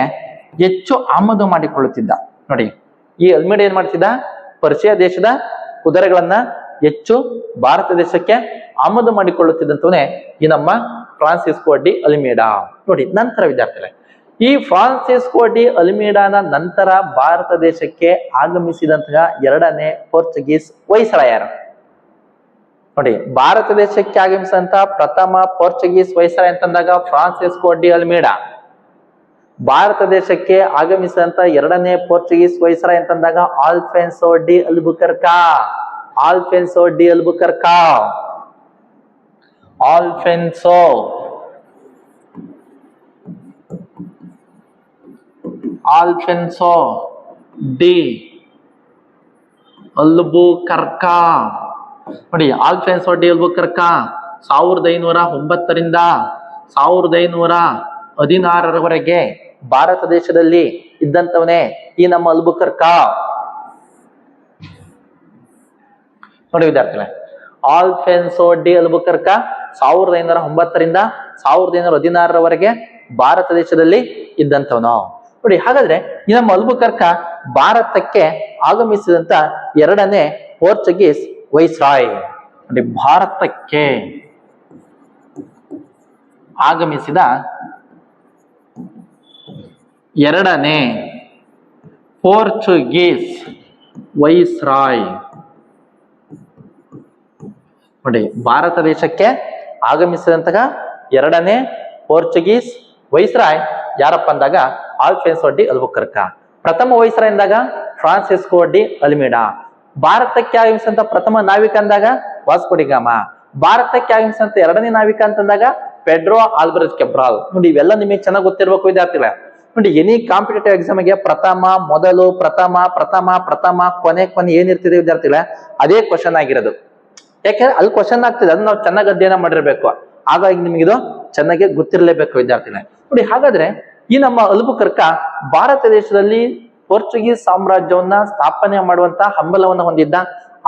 ಹೆಚ್ಚು ಆಮದು ಮಾಡಿಕೊಳ್ಳುತ್ತಿದ್ದ. ನೋಡಿ, ಈ ಅಲ್ಮೇಡಾ ಏನ್ ಮಾಡ್ತಿದ್ದ? ಪರ್ಷಿಯಾ ದೇಶದ ಕುದುರೆಗಳನ್ನ ಹೆಚ್ಚು ಭಾರತ ದೇಶಕ್ಕೆ ಆಮದು ಮಾಡಿಕೊಳ್ಳುತ್ತಿದ್ದಂತವನೇ ಈ ನಮ್ಮ ಫ್ರಾನ್ಸಿಸ್ಕೋ ಡಿ ಅಲ್ಮೇಡಾ. ನೋಡಿ, ನಂತರ ವಿದ್ಯಾರ್ಥಿಗಳೇ, ಈ ಫ್ರಾನ್ಸಿಸ್ಕೋ ಡಿ ಅಲ್ಮೇಡಾನ ನಂತರ ಭಾರತ ದೇಶಕ್ಕೆ ಆಗಮಿಸಿದಂತಹ ಎರಡನೇ ಪೋರ್ಚುಗೀಸ್ ವೈಸ್ರಾಯ್ ಯಾರು? ನೋಡಿ, ಭಾರತ ದೇಶಕ್ಕೆ ಆಗಮಿಸಿದಂತ ಪ್ರಥಮ ಪೋರ್ಚುಗೀಸ್ ವೈಸ್ರಾಯ್ ಅಂತಂದಾಗ ಫ್ರಾನ್ಸಿಸ್ಕೋ ಡಿ ಅಲ್ಮೇಡಾ. ಭಾರತ ದೇಶಕ್ಕೆ ಆಗಮಿಸಿದಂತ ಎರಡನೇ ಪೋರ್ಚುಗೀಸ್ ವೈಸ್ರಾಯ್ ಅಂತಂದಾಗ ಆಲ್ಫೆನ್ಸೋ ಡಿ ಅಲ್ಬುಕರ್ಕಾ. ನೋಡಿ, ಆಲ್ಫೆನ್ಸೋ ಡಿ ಅಲ್ಬುಕರ್ಕಾ 1509ರಿಂದ 1516ರವರೆಗೆ ಭಾರತ ದೇಶದಲ್ಲಿ ಇದ್ದಂತವನೇ ಈ ನಮ್ಮ ಅಲ್ಬುಕರ್ಕಾ. ನೋಡಿ ವಿದ್ಯಾರ್ಥಿಗಳೇ, ಆಲ್ಫೆನ್ಸೋ ಡಿ ಅಲ್ಬುಕರ್ಕಾ 1509ರಿಂದ 1516ರವರೆಗೆ ಭಾರತ ದೇಶದಲ್ಲಿ ಇದ್ದಂತವನು. ನೋಡಿ, ಹಾಗಾದ್ರೆ ಈ ನಮ್ಮ ಅಲ್ಬುಕರ್ಕಾ ಭಾರತಕ್ಕೆ ಆಗಮಿಸಿದಂತ ಎರಡನೇ ಪೋರ್ಚುಗೀಸ್ ವೈಸ್ರಾಯ್. ನೋಡಿ, ಭಾರತಕ್ಕೆ ಆಗಮಿಸಿದ ಎರಡನೇ ಪೋರ್ಚುಗೀಸ್ ವೈಸ್ರಾಯ್. ನೋಡಿ, ಭಾರತ ದೇಶಕ್ಕೆ ಆಗಮಿಸಿದಂತಹ ಎರಡನೇ ಪೋರ್ಚುಗೀಸ್ ವೈಸ್ರಾಯ್ ಯಾರಪ್ಪ ಅಂದಾಗ ಆಲ್ಫೆನ್ಸೋ ಡಿ ಅಲ್ಬುಕರ್ಕಾ. ಪ್ರಥಮ ವೈಸ್ರಾಯ್ ಅಂದಾಗ ಫ್ರಾನ್ಸಿಸ್ಕೋ ಡಿ ಅಲ್ಮೇಡಾ. ಭಾರತಕ್ಕೆ ಆಗಮಿಸಿದಂತ ಪ್ರಥಮ ನಾವಿಕ ಅಂದಾಗ ವಾಸ್ಕೋ ಡಿ ಗಾಮ. ಭಾರತಕ್ಕೆ ಆಗಮಿಸಿದಂತ ಎರಡನೇ ನಾವಿಕ ಅಂತಂದಾಗ ಪೆಡ್ರೋ ಆಲ್ಬರೆಸ್ ಕೆಬ್ರಾಲ್. ನೋಡಿ ಇವೆಲ್ಲ ನಿಮಗೆ ಚೆನ್ನಾಗಿ ಗೊತ್ತಿರ್ಬೇಕು ವಿದ್ಯಾರ್ಥಿಗಳೇ. ನೋಡಿ ಎನಿ ಕಾಂಪಿಟೇಟಿವ್ ಎಕ್ಸಾಮ್ ಗೆ ಪ್ರಥಮ ಮೊದಲು ಪ್ರಥಮ ಪ್ರಥಮ ಪ್ರಥಮ ಕೊನೆ ಕೊನೆ ಏನಿರ್ತಿದೆ ವಿದ್ಯಾರ್ಥಿಗಳೇ ಅದೇ ಕ್ವಶನ್ ಆಗಿರೋದು. ಯಾಕೆಂದ್ರೆ ಅಲ್ಲಿ ಕ್ವಶನ್ ಆಗ್ತಿದೆ, ಅದನ್ನ ನಾವು ಚೆನ್ನಾಗಿ ಅಧ್ಯಯನ ಮಾಡಿರ್ಬೇಕು. ಹಾಗಾಗಿ ನಿಮಗಿದು ಚೆನ್ನಾಗಿ ಗೊತ್ತಿರಲೇಬೇಕು ವಿದ್ಯಾರ್ಥಿಗಳೇ. ನೋಡಿ ಹಾಗಾದ್ರೆ ಈ ನಮ್ಮ ಅಲ್ಬುಕರ್ಕ ಭಾರತ ದೇಶದಲ್ಲಿ ಪೋರ್ಚುಗೀಸ್ ಸಾಮ್ರಾಜ್ಯವನ್ನ ಸ್ಥಾಪನೆ ಮಾಡುವಂತ ಹಂಬಲವನ್ನು ಹೊಂದಿದ್ದ.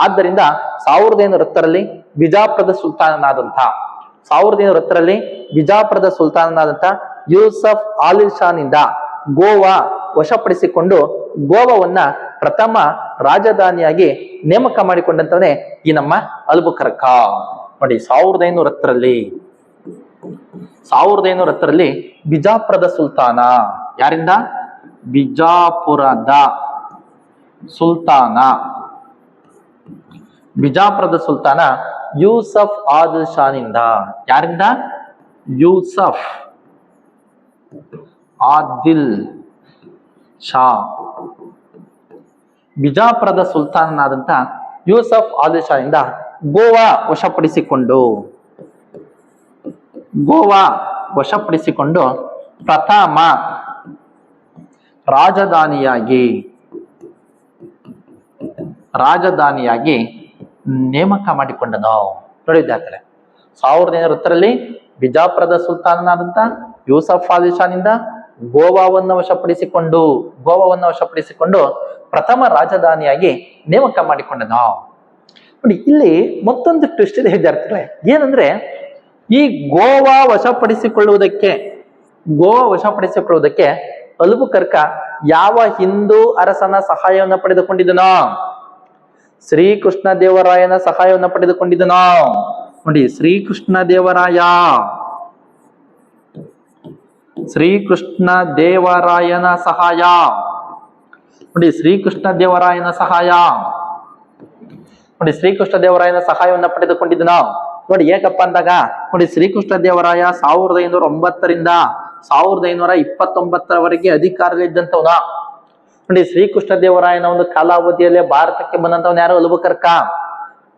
ಆದ್ದರಿಂದ 1510ರಲ್ಲಿ ಬಿಜಾಪುರದ ಸುಲ್ತಾನನಾದಂತ 1510ರಲ್ಲಿ ಬಿಜಾಪುರದ ಸುಲ್ತಾನನಾದಂತ ಯೂಸಫ್ ಆಲಿ ಶಾನಿಂದ ಗೋವಾ ವಶಪಡಿಸಿಕೊಂಡು ಗೋವಾವನ್ನ ಪ್ರಥಮ ರಾಜಧಾನಿಯಾಗಿ ನೇಮಕ ಮಾಡಿಕೊಂಡಂತವನೇ ಈ ನಮ್ಮ ಅಲ್ಬುಕರ್ಕ. ನೋಡಿ 1510ರಲ್ಲಿ ಬಿಜಾಪುರದ ಸುಲ್ತಾನ, ಯಾರಿಂದ? ಬಿಜಾಪುರದ ಸುಲ್ತಾನ, ಬಿಜಾಪುರದ ಸುಲ್ತಾನ ಯೂಸಫ್ ಆದಿಲ್ ಶಾನಿಂದ. ಯಾರಿಂದ? ಯೂಸಫ್ ಆದಿಲ್ ಶಾ. ಬಿಜಾಪುರದ ಸುಲ್ತಾನನಾದಂತ ಯೂಸಫ್ ಆದಿಲ್ ಶಾನಿಂದ ಗೋವಾ ವಶಪಡಿಸಿಕೊಂಡು ಪ್ರಥಮ ರಾಜಧಾನಿಯಾಗಿ ನೇಮಕ ಮಾಡಿಕೊಂಡನು. ನೋಡಿ ವಿದ್ಯಾರ್ಥಿಗಳೇ, 1510ರಲ್ಲಿ ಬಿಜಾಪುರದ ಸುಲ್ತಾನನಾದಂತ ಯೂಸಫ್ ಆಲಿ ಶಾನಿಂದ ಗೋವಾವನ್ನು ವಶಪಡಿಸಿಕೊಂಡು ಪ್ರಥಮ ರಾಜಧಾನಿಯಾಗಿ ನೇಮಕ ಮಾಡಿಕೊಂಡನು. ನೋಡಿ ಇಲ್ಲಿ ಮತ್ತೊಂದು ಟ್ವಿಸ್ಟ್ ಇದೆ ವಿದ್ಯಾರ್ಥಿಗಳೇ. ಏನಂದ್ರೆ ಈ ಗೋವಾ ವಶಪಡಿಸಿಕೊಳ್ಳುವುದಕ್ಕೆ ಅಲ್ಬುಕರ್ಕ ಯಾವ ಹಿಂದೂ ಅರಸನ ಸಹಾಯವನ್ನು ಪಡೆದುಕೊಂಡಿದ್ದನೋ? ಶ್ರೀಕೃಷ್ಣ ದೇವರಾಯನ ಸಹಾಯವನ್ನು ಪಡೆದುಕೊಂಡಿದ್ದನೋ? ನೋಡಿ ಶ್ರೀಕೃಷ್ಣ ದೇವರಾಯನ ಸಹಾಯ. ನೋಡಿ ಶ್ರೀಕೃಷ್ಣ ದೇವರಾಯನ ಸಹಾಯವನ್ನ ಪಡೆದುಕೊಂಡಿದ್ದನೋ? ನೋಡಿ ಏಕಪ್ಪ ಅಂದಾಗ ನೋಡಿ ಶ್ರೀಕೃಷ್ಣ ದೇವರಾಯ 1509ರಿಂದ 1529ರವರೆಗೆ ಅಧಿಕಾರದಲ್ಲಿದ್ದಂಥವ್ನ. ನೋಡಿ ಶ್ರೀಕೃಷ್ಣ ದೇವರಾಯನ ಒಂದು ಕಾಲಾವಧಿಯಲ್ಲೇ ಭಾರತಕ್ಕೆ ಬಂದಂತವನ್ ಯಾರು? ಅಲ್ಬುಕರ್ಕ.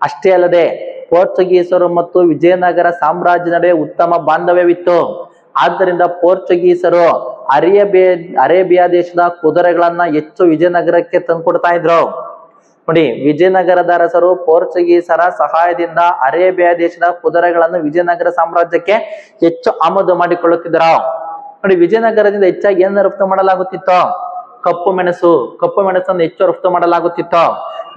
ಅಷ್ಟೇ ಅಲ್ಲದೆ ಪೋರ್ಚುಗೀಸರು ಮತ್ತು ವಿಜಯನಗರ ಸಾಮ್ರಾಜ್ಯ ನಡುವೆ ಉತ್ತಮ ಬಾಂಧವ್ಯವಿತ್ತು. ಆದ್ದರಿಂದ ಪೋರ್ಚುಗೀಸರು ಅರೇಬಿಯಾ ದೇಶದ ಕುದುರೆಗಳನ್ನ ಹೆಚ್ಚು ವಿಜಯನಗರಕ್ಕೆ ತಂದುಕೊಡ್ತಾ ಇದ್ರು. ನೋಡಿ ವಿಜಯನಗರದ ಅರಸರು ಪೋರ್ಚುಗೀಸರ ಸಹಾಯದಿಂದ ಅರೇಬಿಯಾ ದೇಶದ ಕುದುರೆಗಳನ್ನು ವಿಜಯನಗರ ಸಾಮ್ರಾಜ್ಯಕ್ಕೆ ಹೆಚ್ಚು ಆಮದು ಮಾಡಿಕೊಳ್ಳುತ್ತಿದ್ದರು. ನೋಡಿ ವಿಜಯನಗರದಿಂದ ಹೆಚ್ಚಾಗಿ ಏನ ರಫ್ತು ಮಾಡಲಾಗುತ್ತಿತ್ತು? ಕಪ್ಪು ಮೆಣಸನ್ನು ಹೆಚ್ಚು ರಫ್ತು ಮಾಡಲಾಗುತ್ತಿತ್ತು.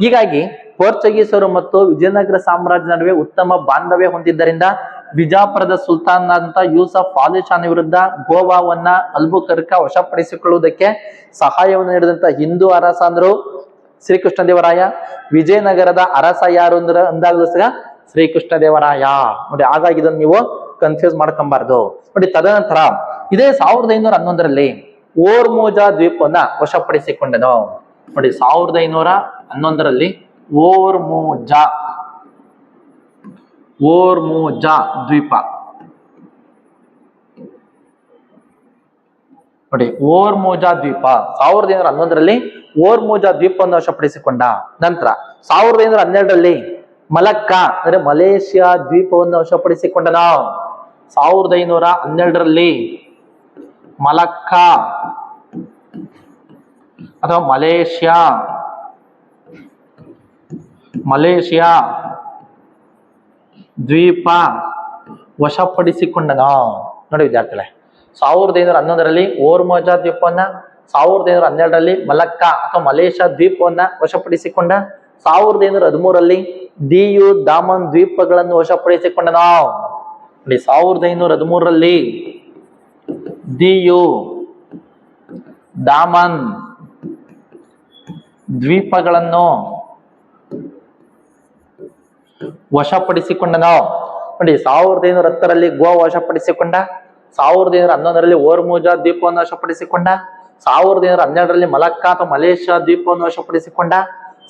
ಹೀಗಾಗಿ ಪೋರ್ಚುಗೀಸರು ಮತ್ತು ವಿಜಯನಗರ ಸಾಮ್ರಾಜ್ಯ ನಡುವೆ ಉತ್ತಮ ಬಾಂಧವ್ಯ ಹೊಂದಿದ್ದರಿಂದ ಬಿಜಾಪುರದ ಸುಲ್ತಾನನಾದಂತ ಯೂಸಫ್ ಆಲಿ ಶಾನ್ ವಿರುದ್ಧ ಗೋವಾವನ್ನ ಅಲ್ಬುಕರ್ಕ ವಶಪಡಿಸಿಕೊಳ್ಳುವುದಕ್ಕೆ ಸಹಾಯವನ್ನು ನೀಡಿದಂತ ಹಿಂದೂ ಅರಸ ಅಂದ್ರು ಶ್ರೀಕೃಷ್ಣ ದೇವರಾಯ. ವಿಜಯನಗರದ ಅರಸ ಯಾರು ಅಂದಾಗಲೂ ಸಹ ಶ್ರೀಕೃಷ್ಣ ದೇವರಾಯ. ನೋಡಿ ಹಾಗಾಗಿ ಇದನ್ನು ನೀವು ಕನ್ಫ್ಯೂಸ್ ಮಾಡ್ಕೊಂಬಾರ್ದು. ನೋಡಿ ತದನಂತರ ಇದೇ 1511ರಲ್ಲಿ ಓರ್ಮೋಜಾ ದ್ವೀಪವನ್ನ ವಶಪಡಿಸಿಕೊಂಡನು. ನೋಡಿ 1511ರಲ್ಲಿ ಓರ್ಮೋಜಾ ದ್ವೀಪ. ನೋಡಿ ಓರ್ಮೋಜಾ ದ್ವೀಪ 1511ರಲ್ಲಿ ಓರ್ಮೋಜಾ ದ್ವೀಪವನ್ನು ವಶಪಡಿಸಿಕೊಂಡ. ನಂತರ 1512ರಲ್ಲಿ ಮಲಕ್ಕಾ ಅಂದ್ರೆ ಮಲೇಷಿಯಾ ದ್ವೀಪವನ್ನು ವಶಪಡಿಸಿಕೊಂಡನ. 1512ರಲ್ಲಿ ಮಲಕ್ಕಾ ಅಥವಾ ಮಲೇಷಿಯಾ ದ್ವೀಪ ವಶಪಡಿಸಿಕೊಂಡನ. ನೋಡಿ ವಿದ್ಯಾರ್ಥಿಗಳೇ, 1511ರಲ್ಲಿ ಓರ್ಮೋಜಾ ದ್ವೀಪವನ್ನ, 1512ರಲ್ಲಿ ಮಲಕ್ಕಾ ಅಥವಾ ಮಲೇಷಿಯಾ ದ್ವೀಪವನ್ನ ವಶಪಡಿಸಿಕೊಂಡ. 1513ರಲ್ಲಿ ದಿಯು ದಾಮನ್ ದ್ವೀಪಗಳನ್ನು ವಶಪಡಿಸಿಕೊಂಡನ. ನೋಡಿ 1513ರಲ್ಲಿ ದಿಯು ದಾಮನ್ ದ್ವೀಪಗಳನ್ನು ವಶಪಡಿಸಿಕೊಂಡನು. ನೋಡಿ 1510ರಲ್ಲಿ ಗೋವಾ ವಶಪಡಿಸಿಕೊಂಡ. 1511ರಲ್ಲಿ ಓರ್ಮೋಜಾ ದ್ವೀಪವನ್ನು ವಶಪಡಿಸಿಕೊಂಡ. 1512ರಲ್ಲಿ ಮಲಕ್ಕಾ ಅಥವಾ ಮಲೇಷಿಯಾ ದ್ವೀಪವನ್ನು ವಶಪಡಿಸಿಕೊಂಡ.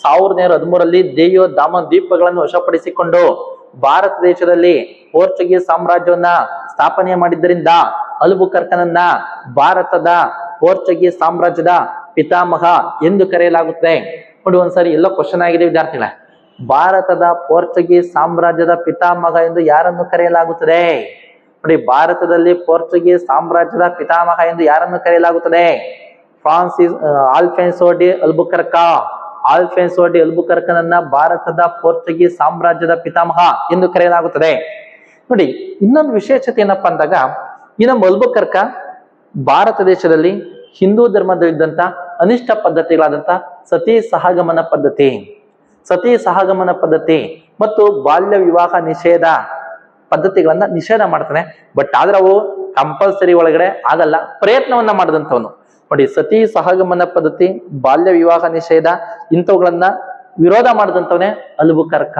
1513ರಲ್ಲಿ ದಿಯು ದಾಮನ್ ದ್ವೀಪಗಳನ್ನು ವಶಪಡಿಸಿಕೊಂಡು ಭಾರತ ದೇಶದಲ್ಲಿ ಪೋರ್ಚುಗೀಸ್ ಸಾಮ್ರಾಜ್ಯವನ್ನ ಸ್ಥಾಪನೆ ಮಾಡಿದ್ದರಿಂದ ಅಲ್ಬುಕರ್ಕನನ್ನ ಭಾರತದ ಪೋರ್ಚುಗೀಸ್ ಸಾಮ್ರಾಜ್ಯದ ಪಿತಾಮಹ ಎಂದು ಕರೆಯಲಾಗುತ್ತದೆ. ನೋಡಿ ಒಂದ್ಸರಿ ಎಲ್ಲೋ ಕ್ವಶನ್ ಆಗಿದೆ ವಿದ್ಯಾರ್ಥಿಗಳೇ, ಭಾರತದ ಪೋರ್ಚುಗೀಸ್ ಸಾಮ್ರಾಜ್ಯದ ಪಿತಾಮಹ ಎಂದು ಯಾರನ್ನು ಕರೆಯಲಾಗುತ್ತದೆ? ನೋಡಿ, ಭಾರತದಲ್ಲಿ ಪೋರ್ಚುಗೀಸ್ ಸಾಮ್ರಾಜ್ಯದ ಪಿತಾಮಹ ಎಂದು ಯಾರನ್ನು ಕರೆಯಲಾಗುತ್ತದೆ? Afonso de Albuquerque. Afonso de ಅಲ್ಬುಕರ್ಕನನ್ನ ಭಾರತದ ಪೋರ್ಚುಗೀಸ್ ಸಾಮ್ರಾಜ್ಯದ ಪಿತಾಮಹ ಎಂದು ಕರೆಯಲಾಗುತ್ತದೆ. ನೋಡಿ, ಇನ್ನೊಂದು ವಿಶೇಷತೆ ಏನಪ್ಪಾ ಅಂದಾಗ, ಈ ನಮ್ಮ ಅಲ್ಬುಕರ್ಕ ಭಾರತ ದೇಶದಲ್ಲಿ ಹಿಂದೂ ಧರ್ಮದಲ್ಲಿದ್ದಂತ ಅನಿಷ್ಟ ಪದ್ಧತಿಗಳಾದಂತ ಸತಿ ಸಹಗಮನ ಪದ್ಧತಿ ಮತ್ತು ಬಾಲ್ಯ ವಿವಾಹ ನಿಷೇಧ ಪದ್ಧತಿಗಳನ್ನ ನಿಷೇಧ ಮಾಡ್ತಾನೆ. ಬಟ್ ಆದ್ರೆ ಅವು ಕಂಪಲ್ಸರಿ ಒಳಗಡೆ ಆಗಲ್ಲ, ಪ್ರಯತ್ನವನ್ನ ಮಾಡಿದಂಥವನು. ನೋಡಿ, ಸತಿ ಸಹಗಮನ ಪದ್ಧತಿ, ಬಾಲ್ಯ ವಿವಾಹ ನಿಷೇಧ ಇಂಥವುಗಳನ್ನ ವಿರೋಧ ಮಾಡಿದಂಥವನೇ ಅಲ್ಬುಕರ್ಕ.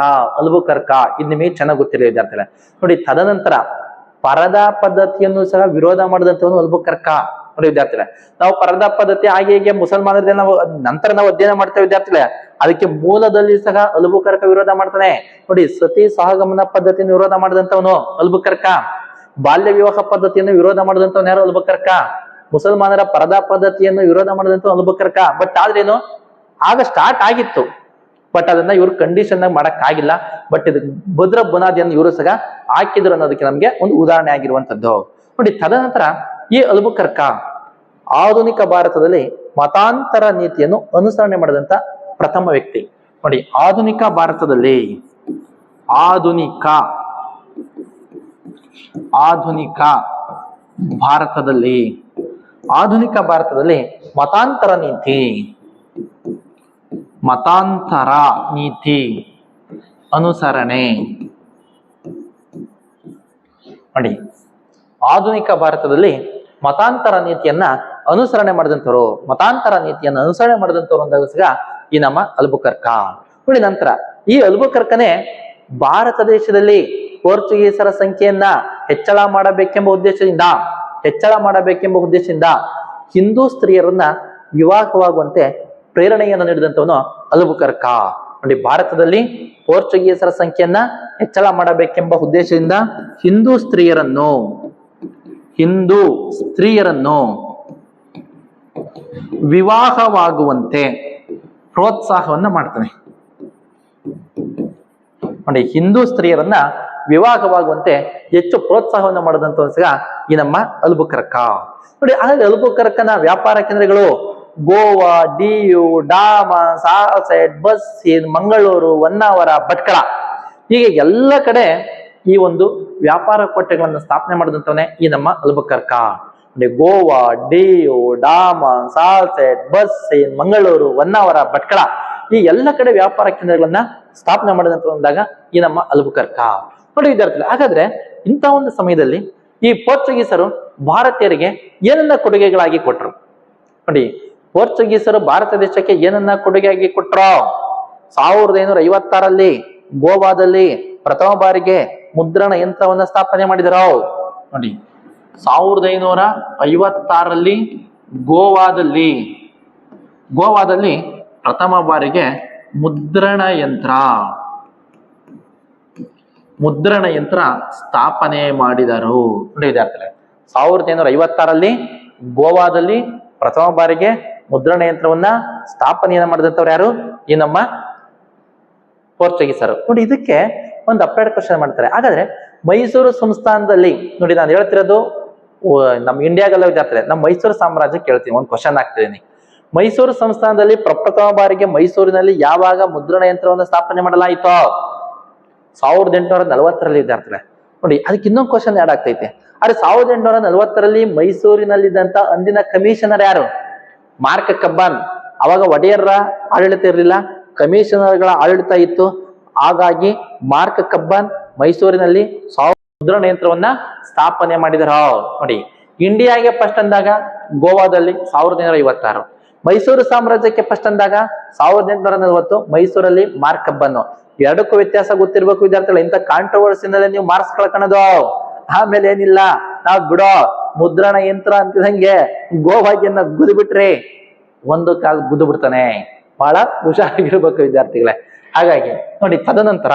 ಇದು ನಿಮಗೆ ಚೆನ್ನಾಗಿ ಗೊತ್ತಿರಲಿ ವಿದ್ಯಾರ್ಥಿಗಳೇ. ನೋಡಿ, ತದನಂತರ ಪರದಾ ಪದ್ಧತಿಯನ್ನು ಸಹ ವಿರೋಧ ಮಾಡಿದಂಥವನು ಅಲ್ಬುಕರ್ಕ. ನೋಡಿ ವಿದ್ಯಾರ್ಥಿಗಳೇ, ನಾವು ಪರದಾ ಪದ್ಧತಿ ಹಾಗೆ ಹೀಗೆ ಮುಸಲ್ಮಾನರ ನಂತರ ನಾವು ಅಧ್ಯಯನ ಮಾಡ್ತೇವೆ ವಿದ್ಯಾರ್ಥಿಗಳೇ. ಅದಕ್ಕೆ ಮೂಲದಲ್ಲಿ ಸಹ ಅಲ್ಬುಕರ್ಕ ವಿರೋಧ ಮಾಡ್ತಾನೆ. ನೋಡಿ, ಸತಿ ಸಹಗಮನ ಪದ್ಧತಿಯನ್ನು ವಿರೋಧ ಮಾಡಿದಂಥವನು ಅಲ್ಬುಕರ್ಕ. ಬಾಲ್ಯ ವಿವಾಹ ಪದ್ಧತಿಯನ್ನು ವಿರೋಧ ಮಾಡಿದಂಥವನು ಯಾರು? ಅಲ್ಬುಕರ್ಕ. ಮುಸಲ್ಮಾನರ ಪರದಾ ಪದ್ಧತಿಯನ್ನು ವಿರೋಧ ಮಾಡಿದಂಥ ಅಲ್ಬುಕರ್ಕ. ಬಟ್ ಆದ್ರೇನು, ಆಗ ಸ್ಟಾರ್ಟ್ ಆಗಿತ್ತು, ಬಟ್ ಅದನ್ನ ಇವ್ರು ಕಂಡೀಷನ್ ಆಗಿ ಮಾಡಕ್ ಆಗಿಲ್ಲ. ಬಟ್ ಇದು ಭದ್ರ ಬುನಾದಿಯನ್ನು ಇವರು ಸಹ ಹಾಕಿದ್ರು ಅನ್ನೋದಕ್ಕೆ ನಮ್ಗೆ ಒಂದು ಉದಾಹರಣೆ ಆಗಿರುವಂತದ್ದು. ನೋಡಿ, ತದನಂತರ ಈ ಅಲ್ಬುಕರ್ಕ ಆಧುನಿಕ ಭಾರತದಲ್ಲಿ ಮತಾಂತರ ನೀತಿಯನ್ನು ಅನುಸರಣೆ ಮಾಡಿದಂತ ಪ್ರಥಮ ವ್ಯಕ್ತಿ. ನೋಡಿ, ಆಧುನಿಕ ಭಾರತದಲ್ಲಿ ಮತಾಂತರ ನೀತಿ ಅನುಸರಣೆ. ನೋಡಿ, ಆಧುನಿಕ ಭಾರತದಲ್ಲಿ ಮತಾಂತರ ನೀತಿಯನ್ನ ಅನುಸರಣೆ ಮಾಡಿದಂಥವ್ರು ಅಂದಾಗ ಸಹ ಈ ನಮ್ಮ ಅಲ್ಬುಕರ್ಕ. ನೋಡಿ, ನಂತರ ಈ ಅಲ್ಬುಕರ್ಕನೇ ಭಾರತ ದೇಶದಲ್ಲಿ ಪೋರ್ಚುಗೀಸರ ಸಂಖ್ಯೆಯನ್ನ ಹೆಚ್ಚಳ ಮಾಡಬೇಕೆಂಬ ಉದ್ದೇಶದಿಂದ ಹಿಂದೂ ಸ್ತ್ರೀಯರನ್ನ ವಿವಾಹವಾಗುವಂತೆ ಪ್ರೇರಣೆಯನ್ನು ನೀಡಿದಂಥವನು ಅಲ್ಬುಕರ್ಕ. ನೋಡಿ, ಭಾರತದಲ್ಲಿ ಪೋರ್ಚುಗೀಸರ ಸಂಖ್ಯೆಯನ್ನ ಹೆಚ್ಚಳ ಮಾಡಬೇಕೆಂಬ ಉದ್ದೇಶದಿಂದ ಹಿಂದೂ ಸ್ತ್ರೀಯರನ್ನು ವಿವಾಹವಾಗುವಂತೆ ಪ್ರೋತ್ಸಾಹವನ್ನ ಮಾಡ್ತಾನೆ. ನೋಡಿ, ಹಿಂದೂ ಸ್ತ್ರೀಯರನ್ನ ವಿವಾಹವಾಗುವಂತೆ ಹೆಚ್ಚು ಪ್ರೋತ್ಸಾಹವನ್ನು ಮಾಡಿದಂತ ಸಹ ಈ ನಮ್ಮ ಅಲ್ಬುಕರ್ಕ. ನೋಡಿ, ಹಾಗಾಗಿ ಅಲ್ಬುಕರ್ಕನ ವ್ಯಾಪಾರ ಕೇಂದ್ರಗಳು ಗೋವಾ, ಡಿಯು, ಡಾಮನ್, ಸಾಲ್ಸೆಟ್, ಬಸ್ಸೀನ್, ಮಂಗಳೂರು, ಹೊನ್ನಾವರ, ಭಟ್ಕಳ, ಹೀಗೆ ಎಲ್ಲ ಕಡೆ ಈ ಒಂದು ವ್ಯಾಪಾರ ಕೋಟೆಗಳನ್ನು ಸ್ಥಾಪನೆ ಮಾಡಿದಂತವನೇ ಈ ನಮ್ಮ ಅಲ್ಬುಕರ್ಕ. ನೋಡಿ, ಗೋವಾ, ಡಿಯು, ಡಾಮನ್, ಸಾಲ್ಸೆಟ್, ಬಸ್ಸೀನ್, ಮಂಗಳೂರು, ಹೊನ್ನಾವರ, ಭಟ್ಕಳ, ಈ ಎಲ್ಲ ಕಡೆ ವ್ಯಾಪಾರ ಕೇಂದ್ರಗಳನ್ನ ಸ್ಥಾಪನೆ ಮಾಡಿದಂತ ಈ ನಮ್ಮ ಅಲ್ಬುಕರ್ಕ. ನೋಡಿ ವಿದ್ಯಾರ್ಥಿಗಳು, ಹಾಗಾದ್ರೆ ಇಂಥ ಒಂದು ಸಮಯದಲ್ಲಿ ಈ ಪೋರ್ಚುಗೀಸರು ಭಾರತೀಯರಿಗೆ ಏನನ್ನ ಕೊಡುಗೆಗಳಾಗಿ ಕೊಟ್ರು? ನೋಡಿ, ಪೋರ್ಚುಗೀಸರು ಭಾರತ ದೇಶಕ್ಕೆ ಏನನ್ನ ಕೊಡುಗೆಯಾಗಿ ಕೊಟ್ರು? 1556ರಲ್ಲಿ ಗೋವಾದಲ್ಲಿ ಪ್ರಥಮ ಬಾರಿಗೆ ಮುದ್ರಣ ಯಂತ್ರವನ್ನ ಸ್ಥಾಪನೆ ಮಾಡಿದರು. ನೋಡಿ, 1556ರಲ್ಲಿ ಗೋವಾದಲ್ಲಿ ಪ್ರಥಮ ಬಾರಿಗೆ ಮುದ್ರಣ ಯಂತ್ರ ಸ್ಥಾಪನೆ ಮಾಡಿದರು. ನೋಡಿ ವಿದ್ಯಾರ್ಥಿಗಳೇ, 1556ರಲ್ಲಿ ಗೋವಾದಲ್ಲಿ ಪ್ರಥಮ ಬಾರಿಗೆ ಮುದ್ರಣ ಯಂತ್ರವನ್ನ ಸ್ಥಾಪನೆಯನ್ನ ಮಾಡಿದಂಥವ್ರು ಯಾರು? ಈ ನಮ್ಮ ಪೋರ್ಚುಗೀಸರು. ನೋಡಿ, ಇದಕ್ಕೆ ಒಂದು ಅಪ್ಡೇಟ್ ಕ್ವಶನ್ ಮಾಡ್ತಾರೆ. ಹಾಗಾದ್ರೆ ಮೈಸೂರು ಸಂಸ್ಥಾನದಲ್ಲಿ, ನೋಡಿ ನಾನು ಹೇಳ್ತಿರೋದು ನಮ್ಮ ಇಂಡಿಯಾಗೆಲ್ಲ ವಿದ್ಯಾರ್ಥಿಗಳೇ, ನಮ್ಮ ಮೈಸೂರು ಸಾಮ್ರಾಜ್ಯ ಕೇಳ್ತೀನಿ, ಒಂದು ಕ್ವಶನ್ ಹಾಕ್ತಿದ್ದೀನಿ. ಮೈಸೂರು ಸಂಸ್ಥಾನದಲ್ಲಿ ಪ್ರಪ್ರಥಮ ಬಾರಿಗೆ ಮೈಸೂರಿನಲ್ಲಿ ಯಾವಾಗ ಮುದ್ರಣ ಯಂತ್ರವನ್ನು ಸ್ಥಾಪನೆ ಮಾಡಲಾಯಿತು? 1840ರಲ್ಲಿ ವಿದ್ಯಾರ್ಥಿಗಳೇ. ನೋಡಿ, ಅದಕ್ಕೆ ಇನ್ನೊಂದು ಕ್ವಶನ್ ಆಡ್ ಆಗ್ತೈತೆ. ಆದ್ರೆ 1840ರಲ್ಲಿ ಮೈಸೂರಿನಲ್ಲಿದ್ದಂತ ಅಂದಿನ ಕಮಿಷನರ್ ಯಾರು? Mark Cubbon. ಅವಾಗ ಒಡೆಯರ್ರ ಆಡಳಿತ ಇರಲಿಲ್ಲ, ಕಮಿಷನರ್ಗಳ ಆಡಳಿತ ಇತ್ತು. ಹಾಗಾಗಿ ಮಾರ್ಕ್ ಕಬ್ಬನ್ ಮೈಸೂರಿನಲ್ಲಿ ಮುದ್ರಣ ಯಂತ್ರವನ್ನ ಸ್ಥಾಪನೆ ಮಾಡಿದರು. ನೋಡಿ, ಇಂಡಿಯಾಗೆ ಫಸ್ಟ್ ಅಂದಾಗ ಗೋವಾದಲ್ಲಿ 1856, ಮೈಸೂರು ಸಾಮ್ರಾಜ್ಯಕ್ಕೆ ಫಸ್ಟ್ ಅಂದಾಗ 1840, ಮೈಸೂರಲ್ಲಿ ಮಾರ್ಕ್ ಕಬ್ಬನ್. ಎರಡಕ್ಕೂ ವ್ಯತ್ಯಾಸ ಗೊತ್ತಿರ್ಬೇಕು ವಿದ್ಯಾರ್ಥಿಗಳು. ಇಂಥ ಕಾಂಟ್ರವರ್ಸಿನಲ್ಲಿ ನೀವು ಮಾರ್ಕ್ಸ್ ಕಳ್ಕೊಳ್ಳೋದು, ಆಮೇಲೆ ಏನಿಲ್ಲ ನಾವ್ ಬಿಡೋ ಮುದ್ರಣ ಯಂತ್ರ ಅಂತಿದಂಗೆ ಗೋವಾಗೆನ್ನ ಗುದ್ದು ಬಿಟ್ರಿ ಒಂದು ಕಾಲ ಗುದ್ದು ಬಿಡ್ತಾನೆ. ಬಹಳ ಹುಷಾರಾಗಿರ್ಬೇಕು ವಿದ್ಯಾರ್ಥಿಗಳೇ. ಹಾಗಾಗಿ ನೋಡಿ, ತದನಂತರ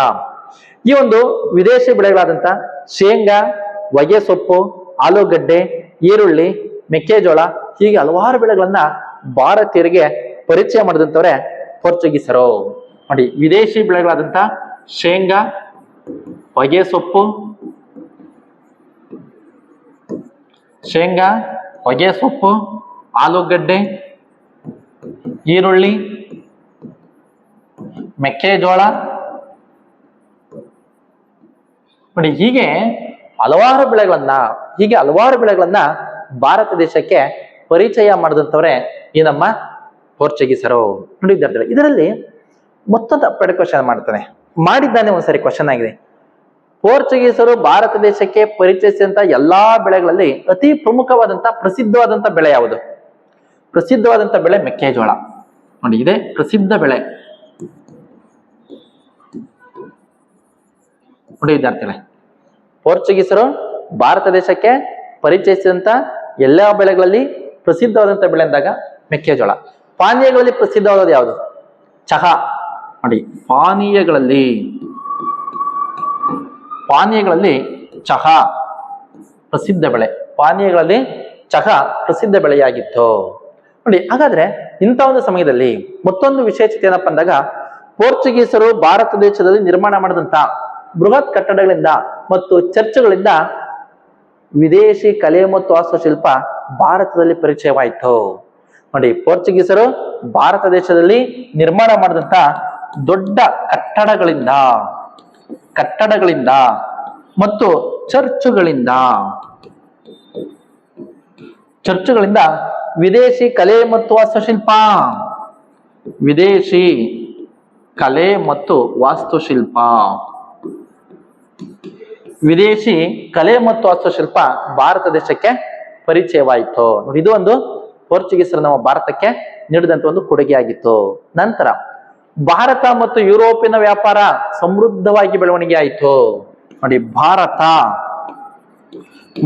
ಈ ಒಂದು ವಿದೇಶಿ ಬೆಳೆಗಳಾದಂತ ಶೇಂಗಾ, ಹೊಗೆ ಸೊಪ್ಪು, ಆಲೂಗಡ್ಡೆ, ಈರುಳ್ಳಿ, ಮೆಕ್ಕೆಜೋಳ, ಹೀಗೆ ಹಲವಾರು ಬೆಳೆಗಳನ್ನ ಭಾರತೀಯರಿಗೆ ಪರಿಚಯ ಮಾಡಿದಂತವ್ರೆ ಪೋರ್ಚುಗೀಸರು. ನೋಡಿ, ವಿದೇಶಿ ಬೆಳೆಗಳಾದಂತ ಶೇಂಗಾ, ಹೊಗೆ ಸೊಪ್ಪು, ಆಲೂಗಡ್ಡೆ, ಈರುಳ್ಳಿ, ಮೆಕ್ಕೆಜೋಳ, ನೋಡಿ ಹೀಗೆ ಹಲವಾರು ಬೆಳೆಗಳನ್ನ ಭಾರತ ದೇಶಕ್ಕೆ ಪರಿಚಯ ಮಾಡಿದಂಥವ್ರೆ ಈ ನಮ್ಮ ಪೋರ್ಚುಗೀಸರು. ನೋಡಿ ವಿದ್ಯಾರ್ಥಿಗಳು, ಇದರಲ್ಲಿ ಮತ್ತೊಂದು ಅಪ್ಡೇಟ್ ಕ್ವಶನ್ ಮಾಡ್ತಾನೆ, ಮಾಡಿದ್ದಾನೆ ಒಂದ್ಸರಿ ಕ್ವಶನ್ ಆಗಿದೆ. ಪೋರ್ಚುಗೀಸರು ಭಾರತ ದೇಶಕ್ಕೆ ಪರಿಚಯಿಸಿದಂತ ಎಲ್ಲಾ ಬೆಳೆಗಳಲ್ಲಿ ಅತಿ ಪ್ರಮುಖವಾದಂತ ಪ್ರಸಿದ್ಧವಾದಂತ ಬೆಳೆ ಯಾವುದು? ಪ್ರಸಿದ್ಧವಾದಂತ ಬೆಳೆ ಮೆಕ್ಕೆಜೋಳ. ನೋಡಿ, ಇದೇ ಪ್ರಸಿದ್ಧ ಬೆಳೆ. ನೋಡಿ ವಿದ್ಯಾರ್ಥಿಗಳೇ, ಪೋರ್ಚುಗೀಸರು ಭಾರತ ದೇಶಕ್ಕೆ ಪರಿಚಯಿಸಿದಂತ ಎಲ್ಲಾ ಬೆಳೆಗಳಲ್ಲಿ ಪ್ರಸಿದ್ಧವಾದಂತ ಬೆಳೆ ಅಂದಾಗ ಮೆಕ್ಕೆಜೋಳ. ಪಾನೀಯಗಳಲ್ಲಿ ಪ್ರಸಿದ್ಧವಾದದ್ದು ಯಾವುದು? ಚಹಾ. ನೋಡಿ, ಪಾನೀಯಗಳಲ್ಲಿ ಚಹಾ ಪ್ರಸಿದ್ಧ ಬೆಳೆ. ಚಹಾ ಪ್ರಸಿದ್ಧ ಬೆಳೆಯಾಗಿತ್ತು. ನೋಡಿ, ಹಾಗಾದ್ರೆ ಇಂಥ ಒಂದು ಸಮಯದಲ್ಲಿ ಮತ್ತೊಂದು ವಿಶೇಷತೆ ಏನಪ್ಪ ಅಂದಾಗ, ಪೋರ್ಚುಗೀಸರು ಭಾರತ ದೇಶದಲ್ಲಿ ನಿರ್ಮಾಣ ಮಾಡಿದಂತ ಬೃಹತ್ ಕಟ್ಟಡಗಳಿಂದ ಮತ್ತು ಚರ್ಚ್ಗಳಿಂದ ವಿದೇಶಿ ಕಲೆ ಮತ್ತು ವಾಸ್ತುಶಿಲ್ಪ ಭಾರತದಲ್ಲಿ ಪರಿಚಯವಾಯಿತು. ನೋಡಿ, ಪೋರ್ಚುಗೀಸರು ಭಾರತ ದೇಶದಲ್ಲಿ ನಿರ್ಮಾಣ ಮಾಡಿದಂತ ದೊಡ್ಡ ಕಟ್ಟಡಗಳಿಂದ ಮತ್ತು ಚರ್ಚುಗಳಿಂದ ವಿದೇಶಿ ಕಲೆ ಮತ್ತು ವಾಸ್ತುಶಿಲ್ಪ ಭಾರತ ದೇಶಕ್ಕೆ ಪರಿಚಯವಾಯಿತು. ನೋಡಿ, ಇದು ಒಂದು ಪೋರ್ಚುಗೀಸರು ನಮ್ಮ ಭಾರತಕ್ಕೆ ನೀಡಿದಂತ ಒಂದು ಕೊಡುಗೆಯಾಗಿತ್ತು. ನಂತರ ಭಾರತ ಮತ್ತು ಯುರೋಪಿನ ವ್ಯಾಪಾರ ಸಮೃದ್ಧವಾಗಿ ಬೆಳವಣಿಗೆ ಆಯಿತು. ನೋಡಿ, ಭಾರತ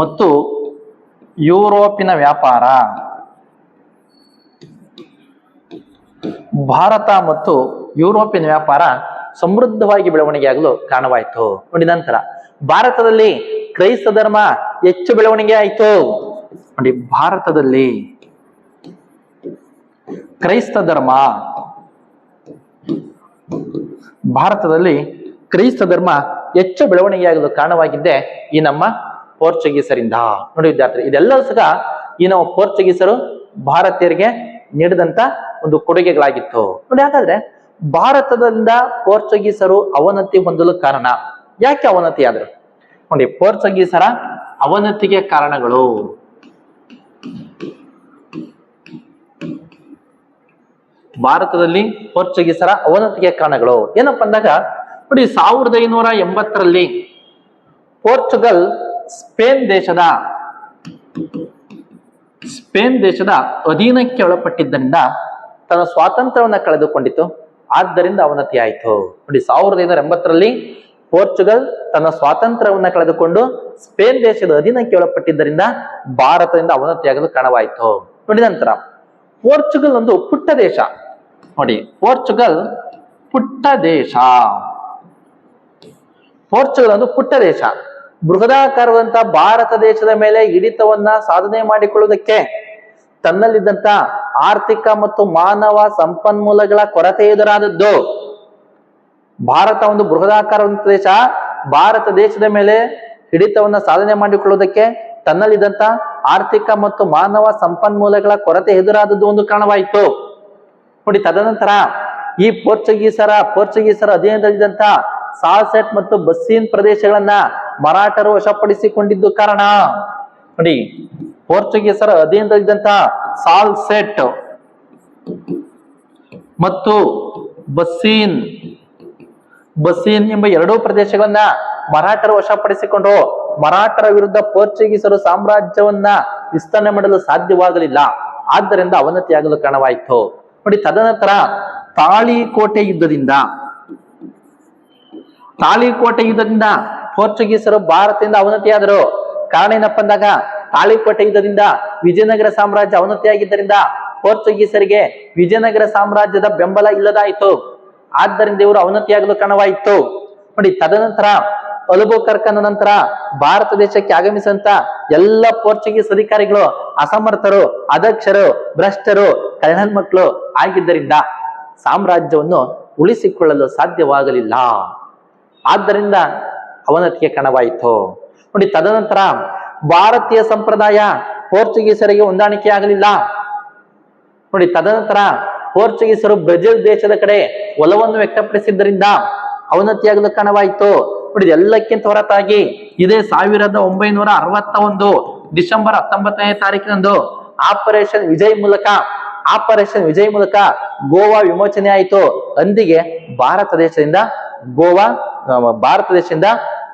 ಮತ್ತು ಯುರೋಪಿನ ವ್ಯಾಪಾರ ಸಮೃದ್ಧವಾಗಿ ಬೆಳವಣಿಗೆ ಆಗಲು ಕಾರಣವಾಯಿತು. ನೋಡಿ, ನಂತರ ಭಾರತದಲ್ಲಿ ಕ್ರೈಸ್ತ ಧರ್ಮ ಹೆಚ್ಚು ಬೆಳವಣಿಗೆ ಆಯಿತು. ನೋಡಿ, ಭಾರತದಲ್ಲಿ ಕ್ರೈಸ್ತ ಧರ್ಮ ಹೆಚ್ಚು ಬೆಳವಣಿಗೆಯಾಗಲು ಕಾರಣವಾಗಿದ್ದೆ ಈ ನಮ್ಮ ಪೋರ್ಚುಗೀಸರಿಂದ. ನೋಡಿ ವಿದ್ಯಾರ್ಥಿ, ಇದೆಲ್ಲವೂ ಸಹ ಈ ನಮ್ಮ ಪೋರ್ಚುಗೀಸರು ಭಾರತೀಯರಿಗೆ ನೀಡಿದಂತ ಒಂದು ಕೊಡುಗೆಗಳಾಗಿತ್ತು. ನೋಡಿ, ಹಾಗಾದ್ರೆ ಭಾರತದಿಂದ ಪೋರ್ಚುಗೀಸರು ಅವನತಿ ಹೊಂದಲು ಕಾರಣ ಯಾಕೆ ಅವನತಿ ಆದ್ರು? ನೋಡಿ, ಪೋರ್ಚುಗೀಸರ ಅವನತಿಗೆ ಕಾರಣಗಳು. ಭಾರತದಲ್ಲಿ ಪೋರ್ಚುಗೀಸರ ಅವನತಿಗೆ ಕಾರಣಗಳು ಏನಪ್ಪ ಅಂದಾಗ, ನೋಡಿ, 1580ರಲ್ಲಿ ಪೋರ್ಚುಗಲ್ ಸ್ಪೇನ್ ದೇಶದ ಅಧೀನಕ್ಕೆ ಒಳಪಟ್ಟಿದ್ದರಿಂದ ತನ್ನ ಸ್ವಾತಂತ್ರ್ಯವನ್ನ ಕಳೆದುಕೊಂಡಿತು. ಆದ್ದರಿಂದ ಅವನತಿ ಆಯಿತು. ನೋಡಿ, 1580ರಲ್ಲಿ ಪೋರ್ಚುಗಲ್ ತನ್ನ ಸ್ವಾತಂತ್ರ್ಯವನ್ನ ಕಳೆದುಕೊಂಡು ಸ್ಪೇನ್ ದೇಶದ ಅಧೀನಕ್ಕೆ ಒಳಪಟ್ಟಿದ್ದರಿಂದ ಭಾರತದಿಂದ ಅವನತಿಯಾಗಲು ಕಾರಣವಾಯಿತು. ನೋಡಿ, ನಂತರ ಪೋರ್ಚುಗಲ್ ಒಂದು ಪುಟ್ಟ ದೇಶ. ನೋಡಿ, ಪೋರ್ಚುಗಲ್ ಒಂದು ಪುಟ್ಟ ದೇಶ. ಬೃಹದಾಕಾರದಂತ ಭಾರತ ದೇಶದ ಮೇಲೆ ಹಿಡಿತವನ್ನ ಸಾಧನೆ ಮಾಡಿಕೊಳ್ಳುವುದಕ್ಕೆ ತನ್ನಲ್ಲಿದ್ದಂತ ಆರ್ಥಿಕ ಮತ್ತು ಮಾನವ ಸಂಪನ್ಮೂಲಗಳ ಕೊರತೆ ಎದುರಾದದ್ದು. ಭಾರತ ಒಂದು ಬೃಹದಾಕಾರದಂತ ದೇಶ. ಭಾರತ ದೇಶದ ಮೇಲೆ ಹಿಡಿತವನ್ನ ಸಾಧನೆ ಮಾಡಿಕೊಳ್ಳುವುದಕ್ಕೆ ತನ್ನಲ್ಲಿದ್ದಂತ ಆರ್ಥಿಕ ಮತ್ತು ಮಾನವ ಸಂಪನ್ಮೂಲಗಳ ಕೊರತೆ ಎದುರಾದದ್ದು ಒಂದು ಕಾರಣವಾಯಿತು. ನೋಡಿ, ತದನಂತರ ಈ ಪೋರ್ಚುಗೀಸರ ಅಧೀನದಲ್ಲಿದ್ದಂತ ಸಾಲ್ಸೆಟ್ ಮತ್ತು ಬಸ್ಸೀನ್ ಪ್ರದೇಶಗಳನ್ನ ಮರಾಠರು ವಶಪಡಿಸಿಕೊಂಡಿದ್ದು ಕಾರಣ. ನೋಡಿ, ಪೋರ್ಚುಗೀಸರ ಅಧೀನದಲ್ಲಿದ್ದಂತ ಸಾಲ್ಸೆಟ್ ಮತ್ತು ಬಸ್ಸೀನ್ ಎಂಬ ಎರಡೂ ಪ್ರದೇಶಗಳನ್ನ ಮರಾಠರು ವಶಪಡಿಸಿಕೊಂಡು ಮರಾಠರ ವಿರುದ್ಧ ಪೋರ್ಚುಗೀಸರು ಸಾಮ್ರಾಜ್ಯವನ್ನ ವಿಸ್ತರಣೆ ಮಾಡಲು ಸಾಧ್ಯವಾಗಲಿಲ್ಲ. ಆದ್ದರಿಂದ ಅವನತಿಯಾಗಲು ಕಾರಣವಾಯಿತು. ನೋಡಿ, ತದನಂತರ ತಾಳಿಕೋಟೆ ಯುದ್ಧದಿಂದ ಪೋರ್ಚುಗೀಸರು ಭಾರತದಿಂದ ಅವನತಿಯಾದರು. ಕಾರಣ ಏನಪ್ಪ ಅಂದಾಗ, ತಾಳಿಕೋಟೆ ಯುದ್ಧದಿಂದ ವಿಜಯನಗರ ಸಾಮ್ರಾಜ್ಯ ಅವನತಿಯಾಗಿದ್ದರಿಂದ ಪೋರ್ಚುಗೀಸರಿಗೆ ವಿಜಯನಗರ ಸಾಮ್ರಾಜ್ಯದ ಬೆಂಬಲ ಇಲ್ಲದಾಯಿತು. ಆದ್ದರಿಂದ ಇವರು ಅವನತಿಯಾಗಲು ಕಾರಣವಾಯಿತು. ನೋಡಿ, ತದನಂತರ ಅಲ್ಬುಕರ್ಕನ ನಂತರ ಭಾರತ ದೇಶಕ್ಕೆ ಆಗಮಿಸಿದಂತ ಎಲ್ಲ ಪೋರ್ಚುಗೀಸ್ ಅಧಿಕಾರಿಗಳು ಅಸಮರ್ಥರು, ಅದಕ್ಷರು, ಭ್ರಷ್ಟರು, ಕಳ್ಳನ್ ಮಕ್ಕಳು ಆಗಿದ್ದರಿಂದ ಸಾಮ್ರಾಜ್ಯವನ್ನು ಉಳಿಸಿಕೊಳ್ಳಲು ಸಾಧ್ಯವಾಗಲಿಲ್ಲ. ಆದ್ದರಿಂದ ಅವನತಿಗೆ ಕಾರಣವಾಯಿತು. ನೋಡಿ, ತದನಂತರ ಭಾರತೀಯ ಸಂಪ್ರದಾಯ ಪೋರ್ಚುಗೀಸರಿಗೆ ಹೊಂದಾಣಿಕೆ ಆಗಲಿಲ್ಲ. ನೋಡಿ, ತದನಂತರ ಪೋರ್ಚುಗೀಸರು ಬ್ರೆಜಿಲ್ ದೇಶದ ಕಡೆ ಒಲವನ್ನು ವ್ಯಕ್ತಪಡಿಸಿದ್ದರಿಂದ ಅವನತಿಯಾಗಲು ಕಾರಣವಾಯಿತು. ನೋಡಿ, ಎಲ್ಲಕ್ಕಿಂತ ಹೊರತಾಗಿ ಇದೇ 1961 ಡಿಸೆಂಬರ್ 19ನೇ ತಾರೀಕಿನಂದು ಆಪರೇಷನ್ ವಿಜಯ್ ಮೂಲಕ ಗೋವಾ ವಿಮೋಚನೆ ಆಯಿತು. ಅಂದಿಗೆ ಭಾರತ ದೇಶದಿಂದ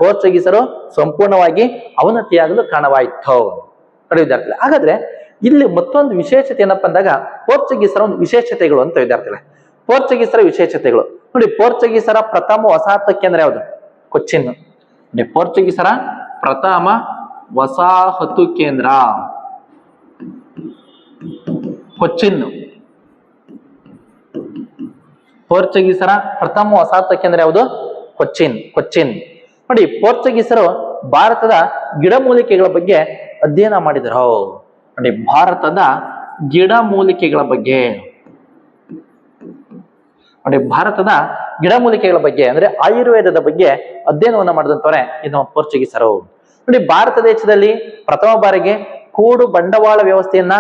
ಪೋರ್ಚುಗೀಸರು ಸಂಪೂರ್ಣವಾಗಿ ಅವನತಿಯಾಗಲು ಕಾರಣವಾಯಿತು. ನೋಡಿ ವಿದ್ಯಾರ್ಥಿಗಳೇ, ಹಾಗಾದ್ರೆ ಇಲ್ಲಿ ಮತ್ತೊಂದು ವಿಶೇಷತೆ ಏನಪ್ಪಾ ಅಂದಾಗ ಪೋರ್ಚುಗೀಸರ ಒಂದು ವಿಶೇಷತೆಗಳು ಅಂತ ವಿದ್ಯಾರ್ಥಿಗಳೇ. ಪೋರ್ಚುಗೀಸರ ವಿಶೇಷತೆಗಳು ನೋಡಿ, ಪೋರ್ಚುಗೀಸರ ಪ್ರಥಮ ವಸಾಹತು ಕೇಂದ್ರ ಯಾವುದು? ಕೊಚ್ಚಿನ್. ನೋಡಿ, ಪೋರ್ಚುಗೀಸರ ಪ್ರಥಮ ವಸಾಹತು ಕೇಂದ್ರ ಕೊಚ್ಚಿನ್. ಪೋರ್ಚುಗೀಸರ ಪ್ರಥಮ ವಸಾಹತು ಕೇಂದ್ರ ಯಾವುದು? ಕೊಚ್ಚಿನ್. ನೋಡಿ, ಪೋರ್ಚುಗೀಸರು ಭಾರತದ ಗಿಡಮೂಲಿಕೆಗಳ ಬಗ್ಗೆ ಅಧ್ಯಯನ ಮಾಡಿದರು. ನೋಡಿ, ಭಾರತದ ಗಿಡಮೂಲಿಕೆಗಳ ಬಗ್ಗೆ ಅಂದ್ರೆ ಆಯುರ್ವೇದದ ಬಗ್ಗೆ ಅಧ್ಯಯನವನ್ನ ಮಾಡಿದಂತವ್ರೆ ಇದು ಪೋರ್ಚುಗೀಸರು. ನೋಡಿ, ಭಾರತ ದೇಶದಲ್ಲಿ ಪ್ರಥಮ ಬಾರಿಗೆ ಕೂಡು ಬಂಡವಾಳ ವ್ಯವಸ್ಥೆಯನ್ನ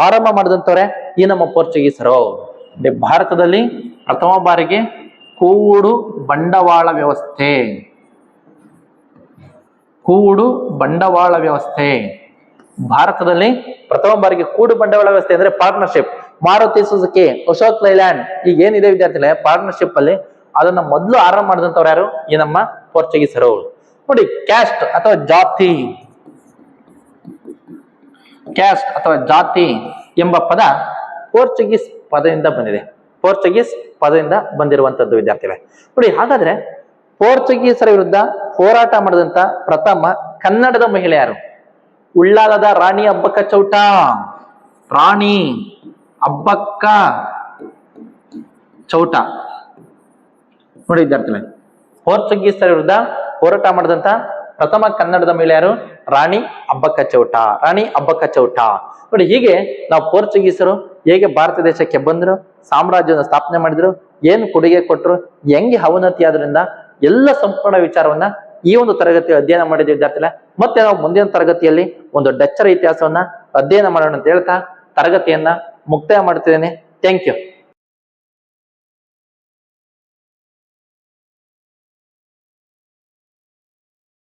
ಆರಂಭ ಮಾಡಿದಂತವ್ರೆ ಈ ನಮ್ಮ ಪೋರ್ಚುಗೀಸರು. ಭಾರತದಲ್ಲಿ ಪ್ರಥಮ ಬಾರಿಗೆ ಕೂಡು ಬಂಡವಾಳ ವ್ಯವಸ್ಥೆ ಭಾರತದಲ್ಲಿ ಪ್ರಥಮ ಬಾರಿಗೆ ಕೂಡು ಬಂಡವಾಳ ವ್ಯವಸ್ಥೆ ಅಂದ್ರೆ partnership. Maruti Suzuki, Ashok Leyland ಈಗ ಏನಿದೆ ವಿದ್ಯಾರ್ಥಿಗಳೇ ಪಾರ್ಟ್ನರ್ಶಿಪ್ ಅಲ್ಲಿ, ಅದನ್ನ ಮೊದಲು ಆರಂಭ ಮಾಡಿದಂತವ್ರು ಯಾರು? ಈ ನಮ್ಮ ಪೋರ್ಚುಗೀಸರು. ನೋಡಿ, ಕ್ಯಾಸ್ಟ್ ಅಥವಾ ಜಾತಿ ಎಂಬ ಪದ ಪೋರ್ಚುಗೀಸ್ ಪದದಿಂದ ಬಂದಿರುವಂತದ್ದು ವಿದ್ಯಾರ್ಥಿಗಳೇ. ನೋಡಿ, ಹಾಗಾದ್ರೆ ಪೋರ್ಚುಗೀಸರ ವಿರುದ್ಧ ಹೋರಾಟ ಮಾಡಿದಂತ ಪ್ರಥಮ ಕನ್ನಡದ ಮಹಿಳೆ ಯಾರು? ಉಳ್ಳಾಲದ ರಾಣಿ ಅಬ್ಬಕ್ಕ ಚೌಟ. ನೋಡಿ ವಿದ್ಯಾರ್ಥಿಗಳೇ, ಪೋರ್ಚುಗೀಸರ ವಿರುದ್ಧ ಹೋರಾಟ ಮಾಡಿದಂತ ಪ್ರಥಮ ಕನ್ನಡದ ಮಹಿಳೆ ಯಾರು? ರಾಣಿ ಅಬ್ಬಕ್ಕ ಚೌಟ. ನೋಡಿ, ಹೀಗೆ ನಾವು ಪೋರ್ಚುಗೀಸರು ಹೇಗೆ ಭಾರತ ದೇಶಕ್ಕೆ ಬಂದ್ರು, ಸಾಮ್ರಾಜ್ಯವನ್ನು ಸ್ಥಾಪನೆ ಮಾಡಿದ್ರು, ಏನು ಕೊಡುಗೆ ಕೊಟ್ಟರು, ಹೆಂಗೆ ಅವನತಿ ಆದ್ರಿಂದ ಎಲ್ಲ ಸಂಪೂರ್ಣ ವಿಚಾರವನ್ನ ಈ ಒಂದು ತರಗತಿ ಅಧ್ಯಯನ ಮಾಡಿದ ವಿದ್ಯಾರ್ಥಿಗಳೇ. ಮತ್ತೆ ನಾವು ಮುಂದಿನ ತರಗತಿಯಲ್ಲಿ ಒಂದು ಡಚ್ಚರ ಇತಿಹಾಸವನ್ನ ಅಧ್ಯಯನ ಮಾಡೋಣ ಅಂತ ಹೇಳ್ತಾ ತರಗತಿಯನ್ನ ಮುಕ್ತಾಯ ಮಾಡ್ತಿದ್ದೇನೆ. Thank you.